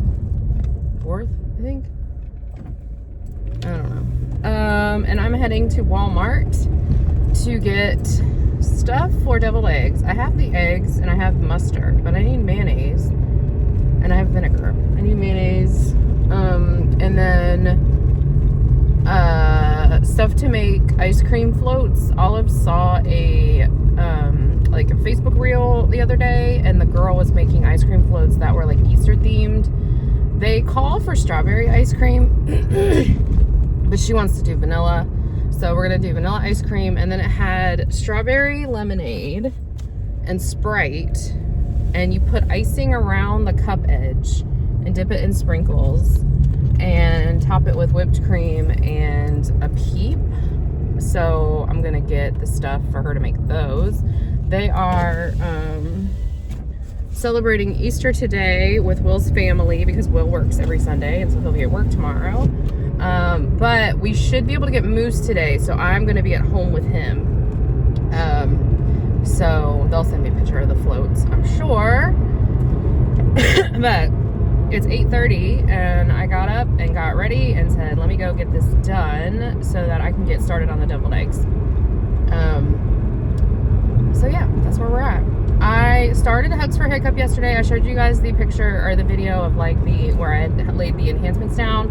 4th, I think. I don't know. And I'm heading to Walmart to get stuff for deviled eggs. I have the eggs and I have mustard, but I need mayonnaise and I have vinegar. I need mayonnaise, and then stuff to make ice cream floats. Olive saw a like a Facebook reel the other day, and the girl was making ice cream floats that were like Easter themed. They call for strawberry ice cream, but she wants to do vanilla. So we're gonna do vanilla ice cream, and then it had strawberry lemonade and Sprite, and you put icing around the cup edge and dip it in sprinkles and top it with whipped cream and a Peep. So I'm gonna get the stuff for her to make those. They are celebrating Easter today with Will's family because Will works every Sunday, and so he'll be at work tomorrow. But we should be able to get Moose today, so I'm going to be at home with him. So they'll send me a picture of the floats, I'm sure. But it's 8:30, and I got up and got ready and said, let me go get this done so that I can get started on the deviled eggs. So yeah, that's where we're at. I started Hugs for Hiccup yesterday. I showed you guys the picture or the video of like where I had laid the enhancements down.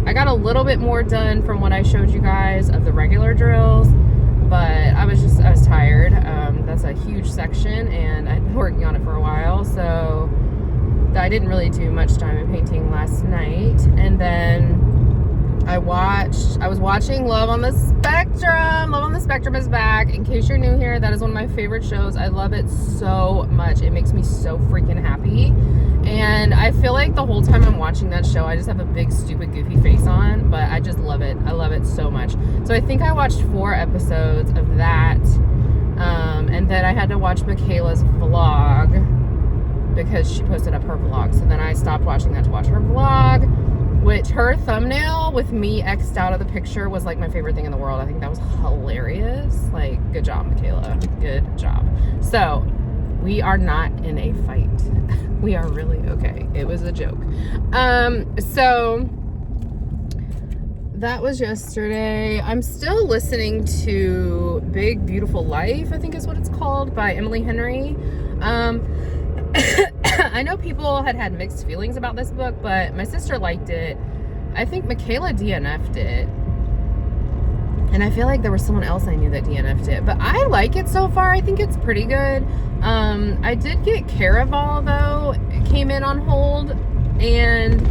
I got a little bit more done from what I showed you guys of the regular drills, but I was tired. That's a huge section, and I've been working on it for a while, so I didn't really do much diamond painting last night. And then I was watching Love on the Spectrum. Love on the Spectrum is back. In case you're new here, that is one of my favorite shows. I love it so much. It makes me so freaking happy. And I feel like the whole time I'm watching that show, I just have a big, stupid, goofy face on, but I just love it. I love it so much. So I think I watched 4 episodes of that. And then I had to watch Michaela's vlog because she posted up her vlog. So then I stopped watching that to watch her vlog, which her thumbnail with me X'd out of the picture was like my favorite thing in the world. I think that was hilarious. Like, good job, Michaela. Good job. So we are not in a fight. We are really okay. It was a joke. So that was yesterday. I'm still listening to Big Beautiful Life, I think is what it's called, by Emily Henry. I know people had mixed feelings about this book, but my sister liked it. I think Michaela DNF'd it. And I feel like there was someone else I knew that DNF'd it. But I like it so far. I think it's pretty good. I did get Caraval, though. It came in on hold. And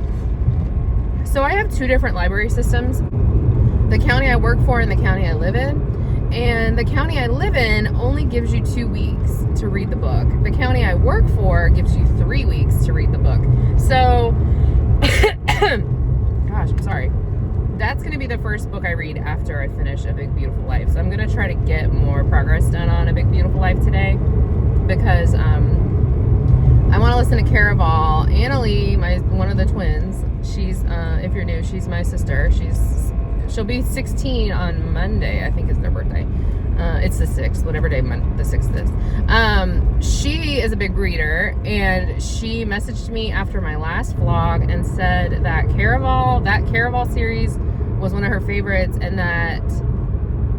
so I have 2 different library systems. The county I work for and the county I live in. And the county I live in only gives you 2 weeks to read the book. The county I work for gives you 3 weeks to read the book. So, gosh, I'm sorry. That's going to be the first book I read after I finish A Big Beautiful Life. So I'm going to try to get more progress done on A Big Beautiful Life today because I want to listen to Caraval. Annalie, one of the twins, she's, if you're new, she's my sister. She'll be 16 on Monday, I think is their birthday. It's the 6th, whatever day the 6th is. She is a big reader, and she messaged me after my last vlog and said that Caraval series was one of her favorites, and that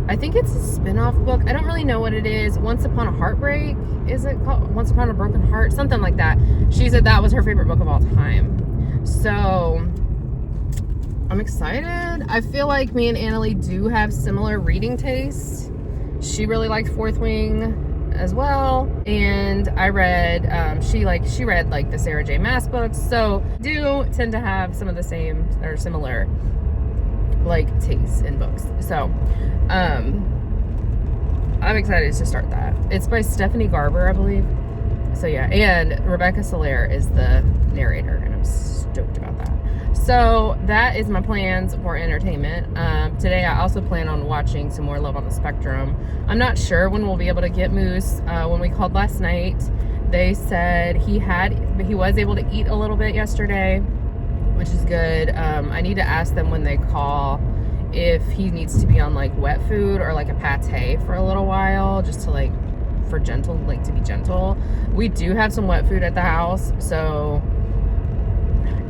I think it's a spin-off book. I don't really know what it is. Once Upon a Heartbreak, is it called? Once Upon a Broken Heart, something like that. She said that was her favorite book of all time. So I'm excited. I feel like me and Annalie do have similar reading tastes. She really liked Fourth Wing as well, and I read she read like the Sarah J Maas books, so do tend to have some of the same or similar like tastes in books. So I'm excited to start that. It's by Stephanie Garber, I believe. So yeah, and Rebecca Soler is the narrator, and I'm stoked about that. So that is my plans for entertainment. Today I also plan on watching some more Love on the Spectrum. I'm not sure when we'll be able to get Moose. When we called last night, they said he was able to eat a little bit yesterday, which is good. I need to ask them when they call if he needs to be on like wet food or like a pate for a little while, just to like for gentle, like to be gentle. We do have some wet food at the house, so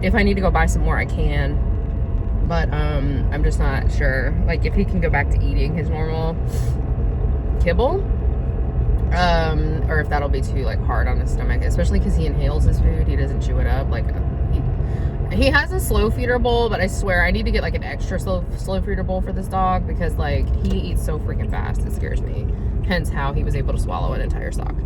if I need to go buy some more, I can. But I'm just not sure, like, if he can go back to eating his normal kibble, or if that'll be too like hard on his stomach, especially because he inhales his food. He doesn't chew it up. Like he has a slow feeder bowl, but I swear I need to get like an extra slow feeder bowl for this dog, because like he eats so freaking fast. It scares me. Hence how he was able to swallow an entire sock.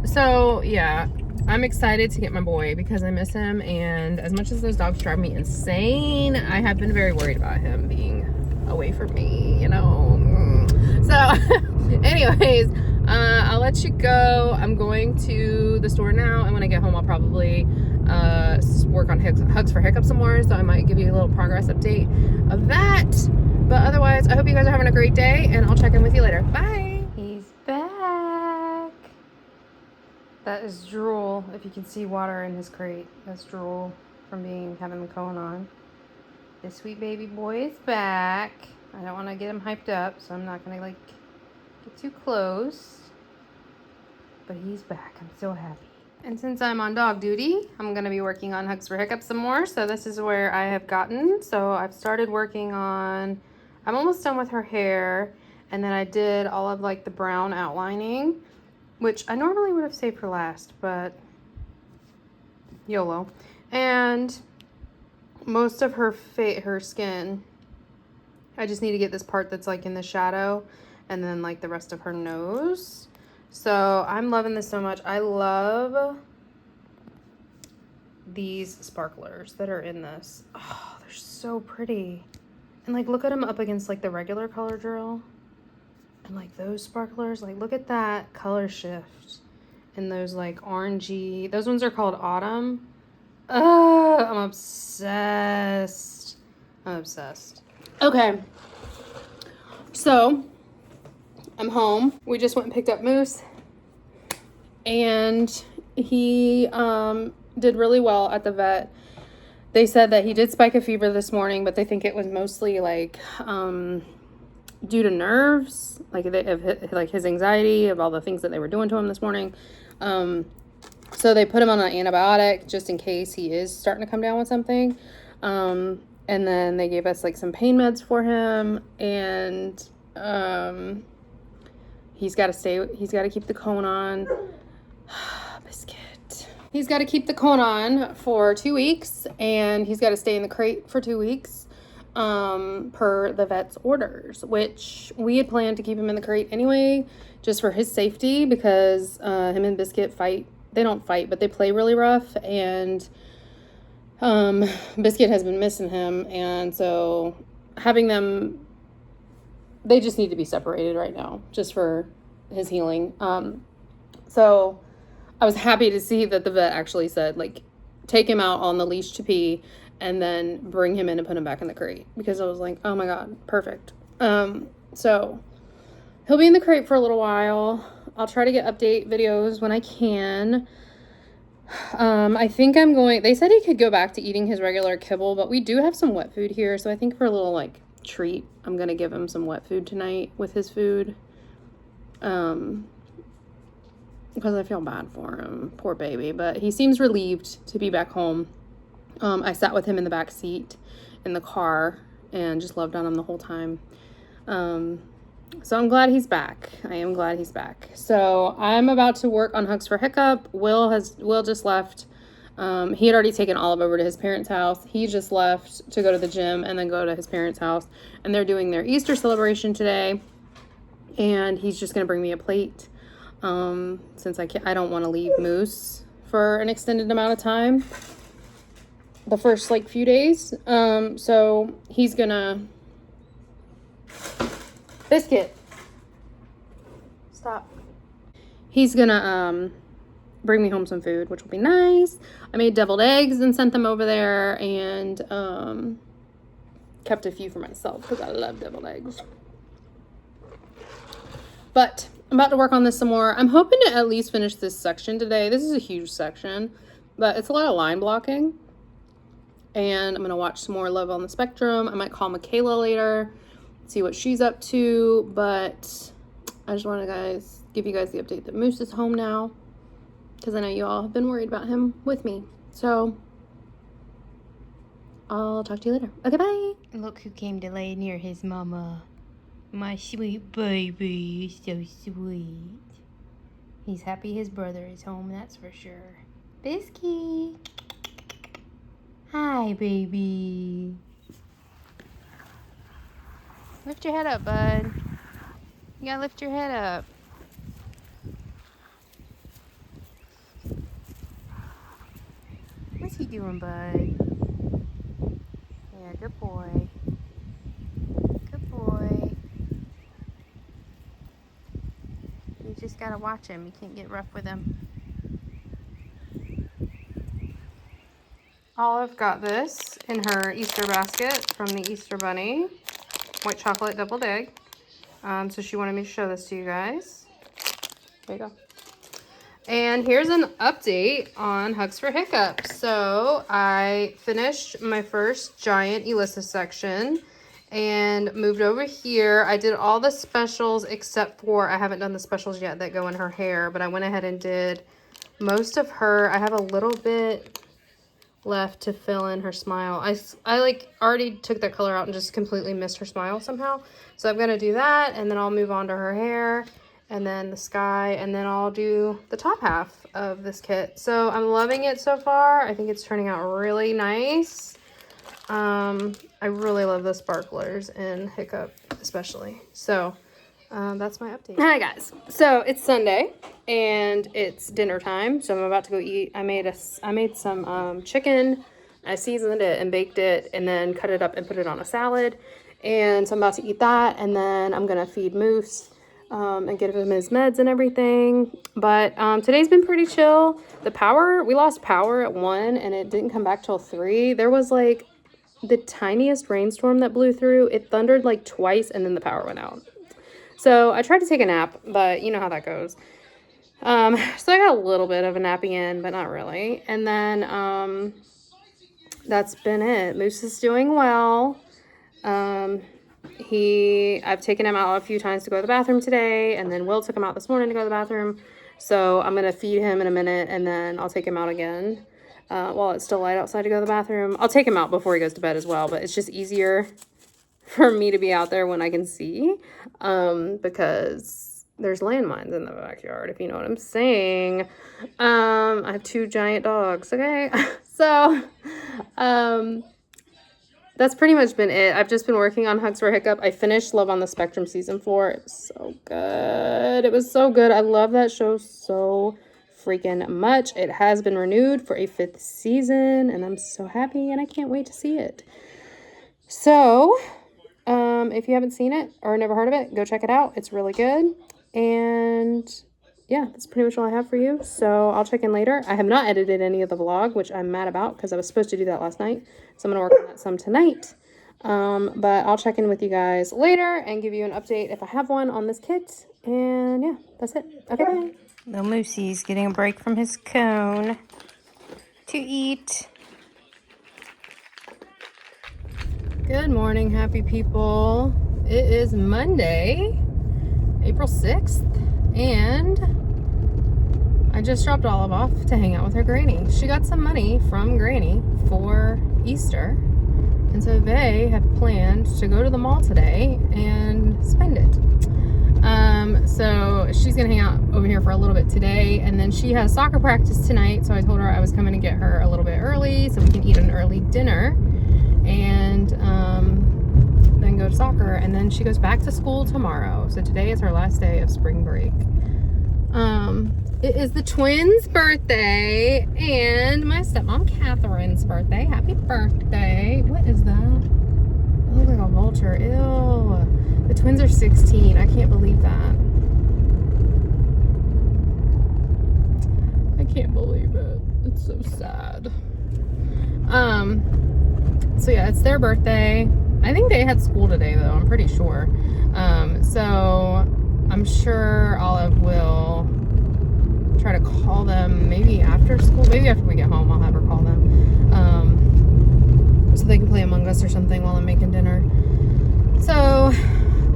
So yeah, I'm excited to get my boy because I miss him, and as much as those dogs drive me insane, I have been very worried about him being away from me, you know. So anyways, I'll let you go. I'm going to the store now, and when I get home I'll probably work on Hugs for Hiccup some more, so I might give you a little progress update of that. But otherwise, I hope you guys are having a great day, and I'll check in with you later. Bye. He's back. That is drool. If you can see water in his crate, that's drool from having the cone on. This sweet baby boy is back. I don't want to get him hyped up, so I'm not gonna like get too close. But he's back. I'm so happy. And since I'm on dog duty, I'm gonna be working on Hugs for Hiccup some more. So this is where I have gotten. So I've started working on. I'm almost done with her hair, and then I did all of like the brown outlining, which I normally would have saved for last, but YOLO. And most of her skin, I just need to get this part that's like in the shadow, and then like the rest of her nose. So I'm loving this so much. I love these sparklers that are in this. Oh, they're so pretty. And like, look at them up against like the regular color drill. And like those sparklers, like look at that color shift. And those like orangey, those ones are called Autumn. I'm obsessed. I'm obsessed. Okay. So I'm home. We just went and picked up Moose, and he did really well at the vet. They said that he did spike a fever this morning, but they think it was mostly like due to nerves, like his anxiety of all the things that they were doing to him this morning. So they put him on an antibiotic just in case he is starting to come down with something. And then they gave us like some pain meds for him, and he's got to keep the cone on. Biscuit. He's got to keep the cone on for 2 weeks, and he's got to stay in the crate for 2 weeks, per the vet's orders, which we had planned to keep him in the crate anyway, just for his safety, because him and Biscuit fight. They don't fight, but they play really rough, and Biscuit has been missing him, and so having them, they just need to be separated right now, just for his healing. So I was happy to see that the vet actually said, like, take him out on the leash to pee, and then bring him in and put him back in the crate, because I was like, oh my God, perfect. So he'll be in the crate for a little while. I'll try to get update videos when I can. I think they said he could go back to eating his regular kibble, but we do have some wet food here. So I think for a little like treat, I'm going to give him some wet food tonight with his food. Because I feel bad for him, poor baby, but he seems relieved to be back home. I sat with him in the back seat in the car, and just loved on him the whole time. So I'm glad he's back. I am glad he's back. So I'm about to work on Hugs for Hiccup. Will just left. He had already taken Olive over to his parents' house. He just left to go to the gym and then go to his parents' house. And they're doing their Easter celebration today. And he's just going to bring me a plate. Since I don't want to leave Moose for an extended amount of time. The first like few days. So he's gonna... Biscuit. Stop. He's gonna bring me home some food, which will be nice. I made deviled eggs and sent them over there, and kept a few for myself because I love deviled eggs. But I'm about to work on this some more. I'm hoping to at least finish this section today. This is a huge section, but it's a lot of line blocking. And I'm gonna watch some more Love on the Spectrum. I might call Michaela later, see what she's up to, but I just want to give you guys the update that Moose is home now, because I know you all have been worried about him with me. So I'll talk to you later. Okay, bye. Look who came to lay near his mama. My sweet baby, he's so sweet. He's happy his brother is home, that's for sure. Bisky. Hi, baby. Lift your head up, bud. You gotta lift your head up. What's he doing, bud? Yeah, good boy. Good boy. You just gotta watch him. You can't get rough with him. Olive got this in her Easter basket from the Easter Bunny. White chocolate deviled egg. So she wanted me to show this to you guys. There you go. And here's an update on Hugs for Hiccup. So I finished my first giant Alyssa section and moved over here. I did all the specials except for, I haven't done the specials yet that go in her hair, but I went ahead and did most of her. I have a little bit left to fill in her smile. I like already took that color out and just completely missed her smile somehow. So I'm gonna do that, and then I'll move on to her hair, and then the sky, and then I'll do the top half of this kit. So I'm loving it so far. I think it's turning out really nice. I really love the sparklers in Hiccup especially. So that's my update. Hi guys. So it's Sunday and it's dinner time. So I'm about to go eat. I made some chicken. I seasoned it and baked it and then cut it up and put it on a salad. And so I'm about to eat that, and then I'm gonna feed Moose and give him his meds and everything. But today's been pretty chill. We lost power at 1 and it didn't come back till 3. There was like the tiniest rainstorm that blew through. It thundered like twice and then the power went out. So I tried to take a nap, but you know how that goes. So I got a little bit of a nappy in, but not really. And then that's been it. Moose is doing well. I've taken him out a few times to go to the bathroom today, and then Will took him out this morning to go to the bathroom. So I'm gonna feed him in a minute, and then I'll take him out again while it's still light outside to go to the bathroom. I'll take him out before he goes to bed as well, but it's just easier for me to be out there when I can see, because there's landmines in the backyard, if you know what I'm saying. I have 2 giant dogs, okay? So, that's pretty much been it. I've just been working on Hugs for Hiccup. I finished Love on the Spectrum season 4. It was so good. It was so good. I love that show so freaking much. It has been renewed for a 5th season, and I'm so happy, and I can't wait to see it. So, if you haven't seen it or never heard of it, go check it out. It's really good. And yeah, that's pretty much all I have for you. So I'll check in later. I have not edited any of the vlog, which I'm mad about because I was supposed to do that last night. So I'm going to work on that some tonight. But I'll check in with you guys later and give you an update if I have one on this kit. And yeah, that's it. Okay, bye. Little Moosey's getting a break from his cone to eat. Good morning, happy people. It is Monday, April 6th, and I just dropped Olive off to hang out with her granny. She got some money from Granny for Easter, And so they have planned to go to the mall today and spend it. So she's gonna hang out over here for a little bit today, and then she has soccer practice tonight, so I told her I was coming to get her a little bit early so we can eat an early dinner and then go to soccer, and then she goes back to school tomorrow. So today is her last day of spring break. It is the twins' birthday and my stepmom Catherine's birthday. Happy birthday. What is that? It looks like a vulture. Ew. The twins are 16. I can't believe that. I can't believe it. It's so sad. So yeah, it's their birthday. I think they had school today though, I'm pretty sure. So I'm sure Olive will try to call them maybe after school. Maybe after we get home, I'll have her call them. So they can play Among Us or something while I'm making dinner. So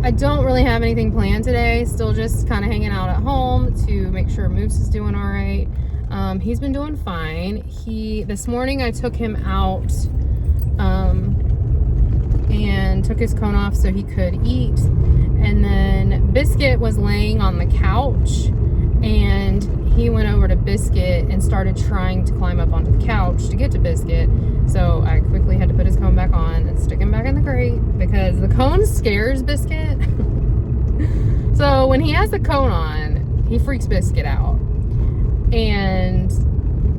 I don't really have anything planned today. Still just kind of hanging out at home to make sure Moose is doing all right. He's been doing fine. This morning I took him out and took his cone off so he could eat. And then Biscuit was laying on the couch, and he went over to Biscuit and started trying to climb up onto the couch to get to Biscuit. So I quickly had to put his cone back on and stick him back in the crate because the cone scares Biscuit. So when he has the cone on, he freaks Biscuit out. And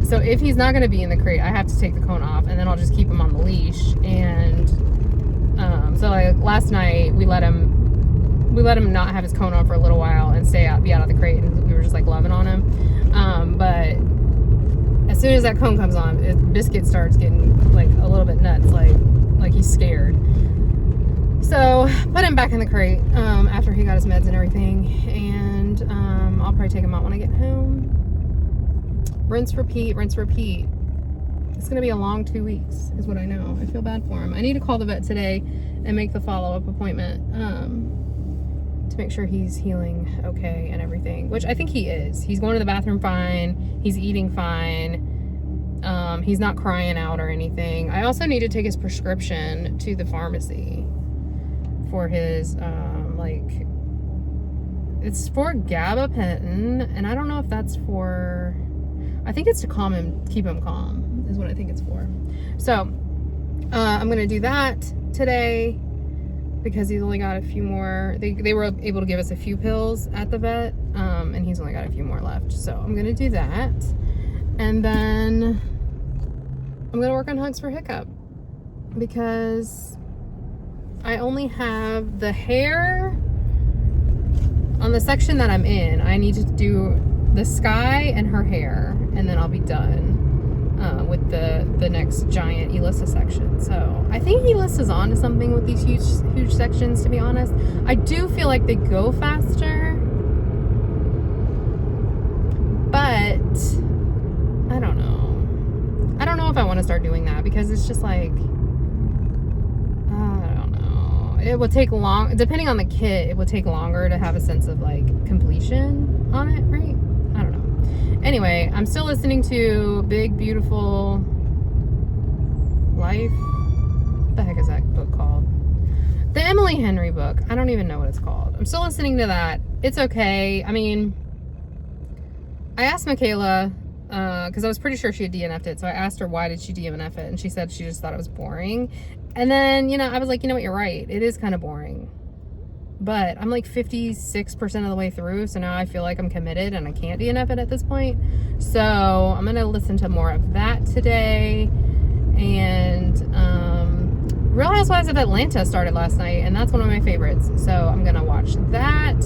so if he's not going to be in the crate, I have to take the cone off, and then I'll just keep him on the leash. And so like last night we let him not have his cone on for a little while and be out of the crate, and we were just like loving on him. But as soon as that cone comes on, Biscuit starts getting like a little bit nuts, like he's scared. So put him back in the crate after he got his meds and everything, and I'll probably take him out when I get home. Rinse, repeat, rinse, repeat. It's gonna be a long 2 weeks is what I know. I feel bad for him. I need to call the vet today and make the follow-up appointment to make sure he's healing okay and everything, which I think he is. He's going to the bathroom fine. He's eating fine. He's not crying out or anything. I also need to take his prescription to the pharmacy for his it's for gabapentin, and I don't know if that's for, I think it's to keep him calm is what I think it's for. So I'm gonna do that today because he's only got a few more. They were able to give us a few pills at the vet, and he's only got a few more left. So I'm gonna do that, and then I'm gonna work on hugs for Hiccup because I only have the hair on the section that I'm in. I need to do the sky and her hair, and then I'll be done with the next giant Alyssa section. So I think Alyssa's on to something with these huge sections, to be honest. I do feel like they go faster, but I don't know. I don't know if I want to start doing that because it's just like, I don't know. It would take long, depending on the kit, it would take longer to have a sense of like completion on it, right? I don't know. Anyway, I'm still listening to Big Beautiful Life. What the heck is that book called? The Emily Henry book. I don't even know what it's called. I'm still listening to that. It's okay. I mean, I asked Michaela, because I was pretty sure she had DNF'd it. So I asked her, why did she DNF it? And she said she just thought it was boring. And then, I was like, you know what, you're right. It is kind of boring. But I'm like 56% of the way through. So now I feel like I'm committed and I can't DNF it at this point. So I'm going to listen to more of that today. And Real Housewives of Atlanta started last night. And that's one of my favorites. So I'm going to watch that.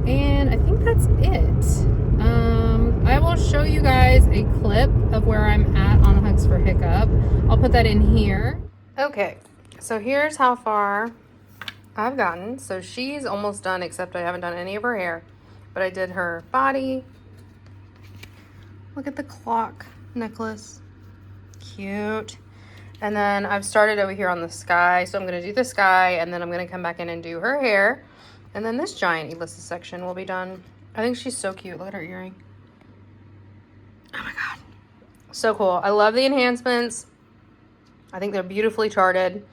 And I think that's it. I will show you guys a clip of where I'm at on Hugs for Hiccup. I'll put that in here. Okay, so here's how far I've gotten. So she's almost done, except I haven't done any of her hair, but I did her body. Look at the clock necklace. Cute. And then I've started over here on the sky. So I'm going to do the sky, and then I'm going to come back in and do her hair. And then this giant Alyssa section will be done. I think she's so cute. Look at her earring. Oh my God. So cool. I love the enhancements. I think they're beautifully charted.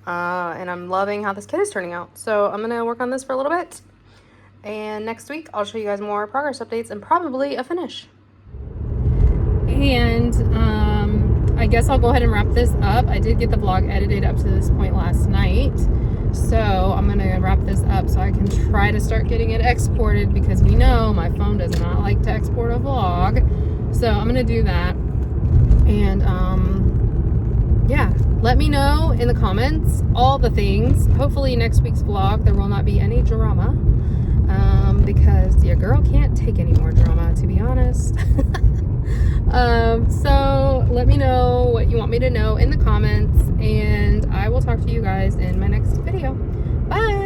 And I'm loving how this kit is turning out. So I'm going to work on this for a little bit. And next week, I'll show you guys more progress updates and probably a finish. And I guess I'll go ahead and wrap this up. I did get the vlog edited up to this point last night. So I'm going to wrap this up so I can try to start getting it exported, because we know my phone does not like to export a vlog. So I'm going to do that. And yeah, let me know in the comments all the things. Hopefully next week's vlog there will not be any drama, because your girl can't take any more drama, to be honest. So let me know what you want me to know in the comments, and I will talk to you guys in my next video. Bye!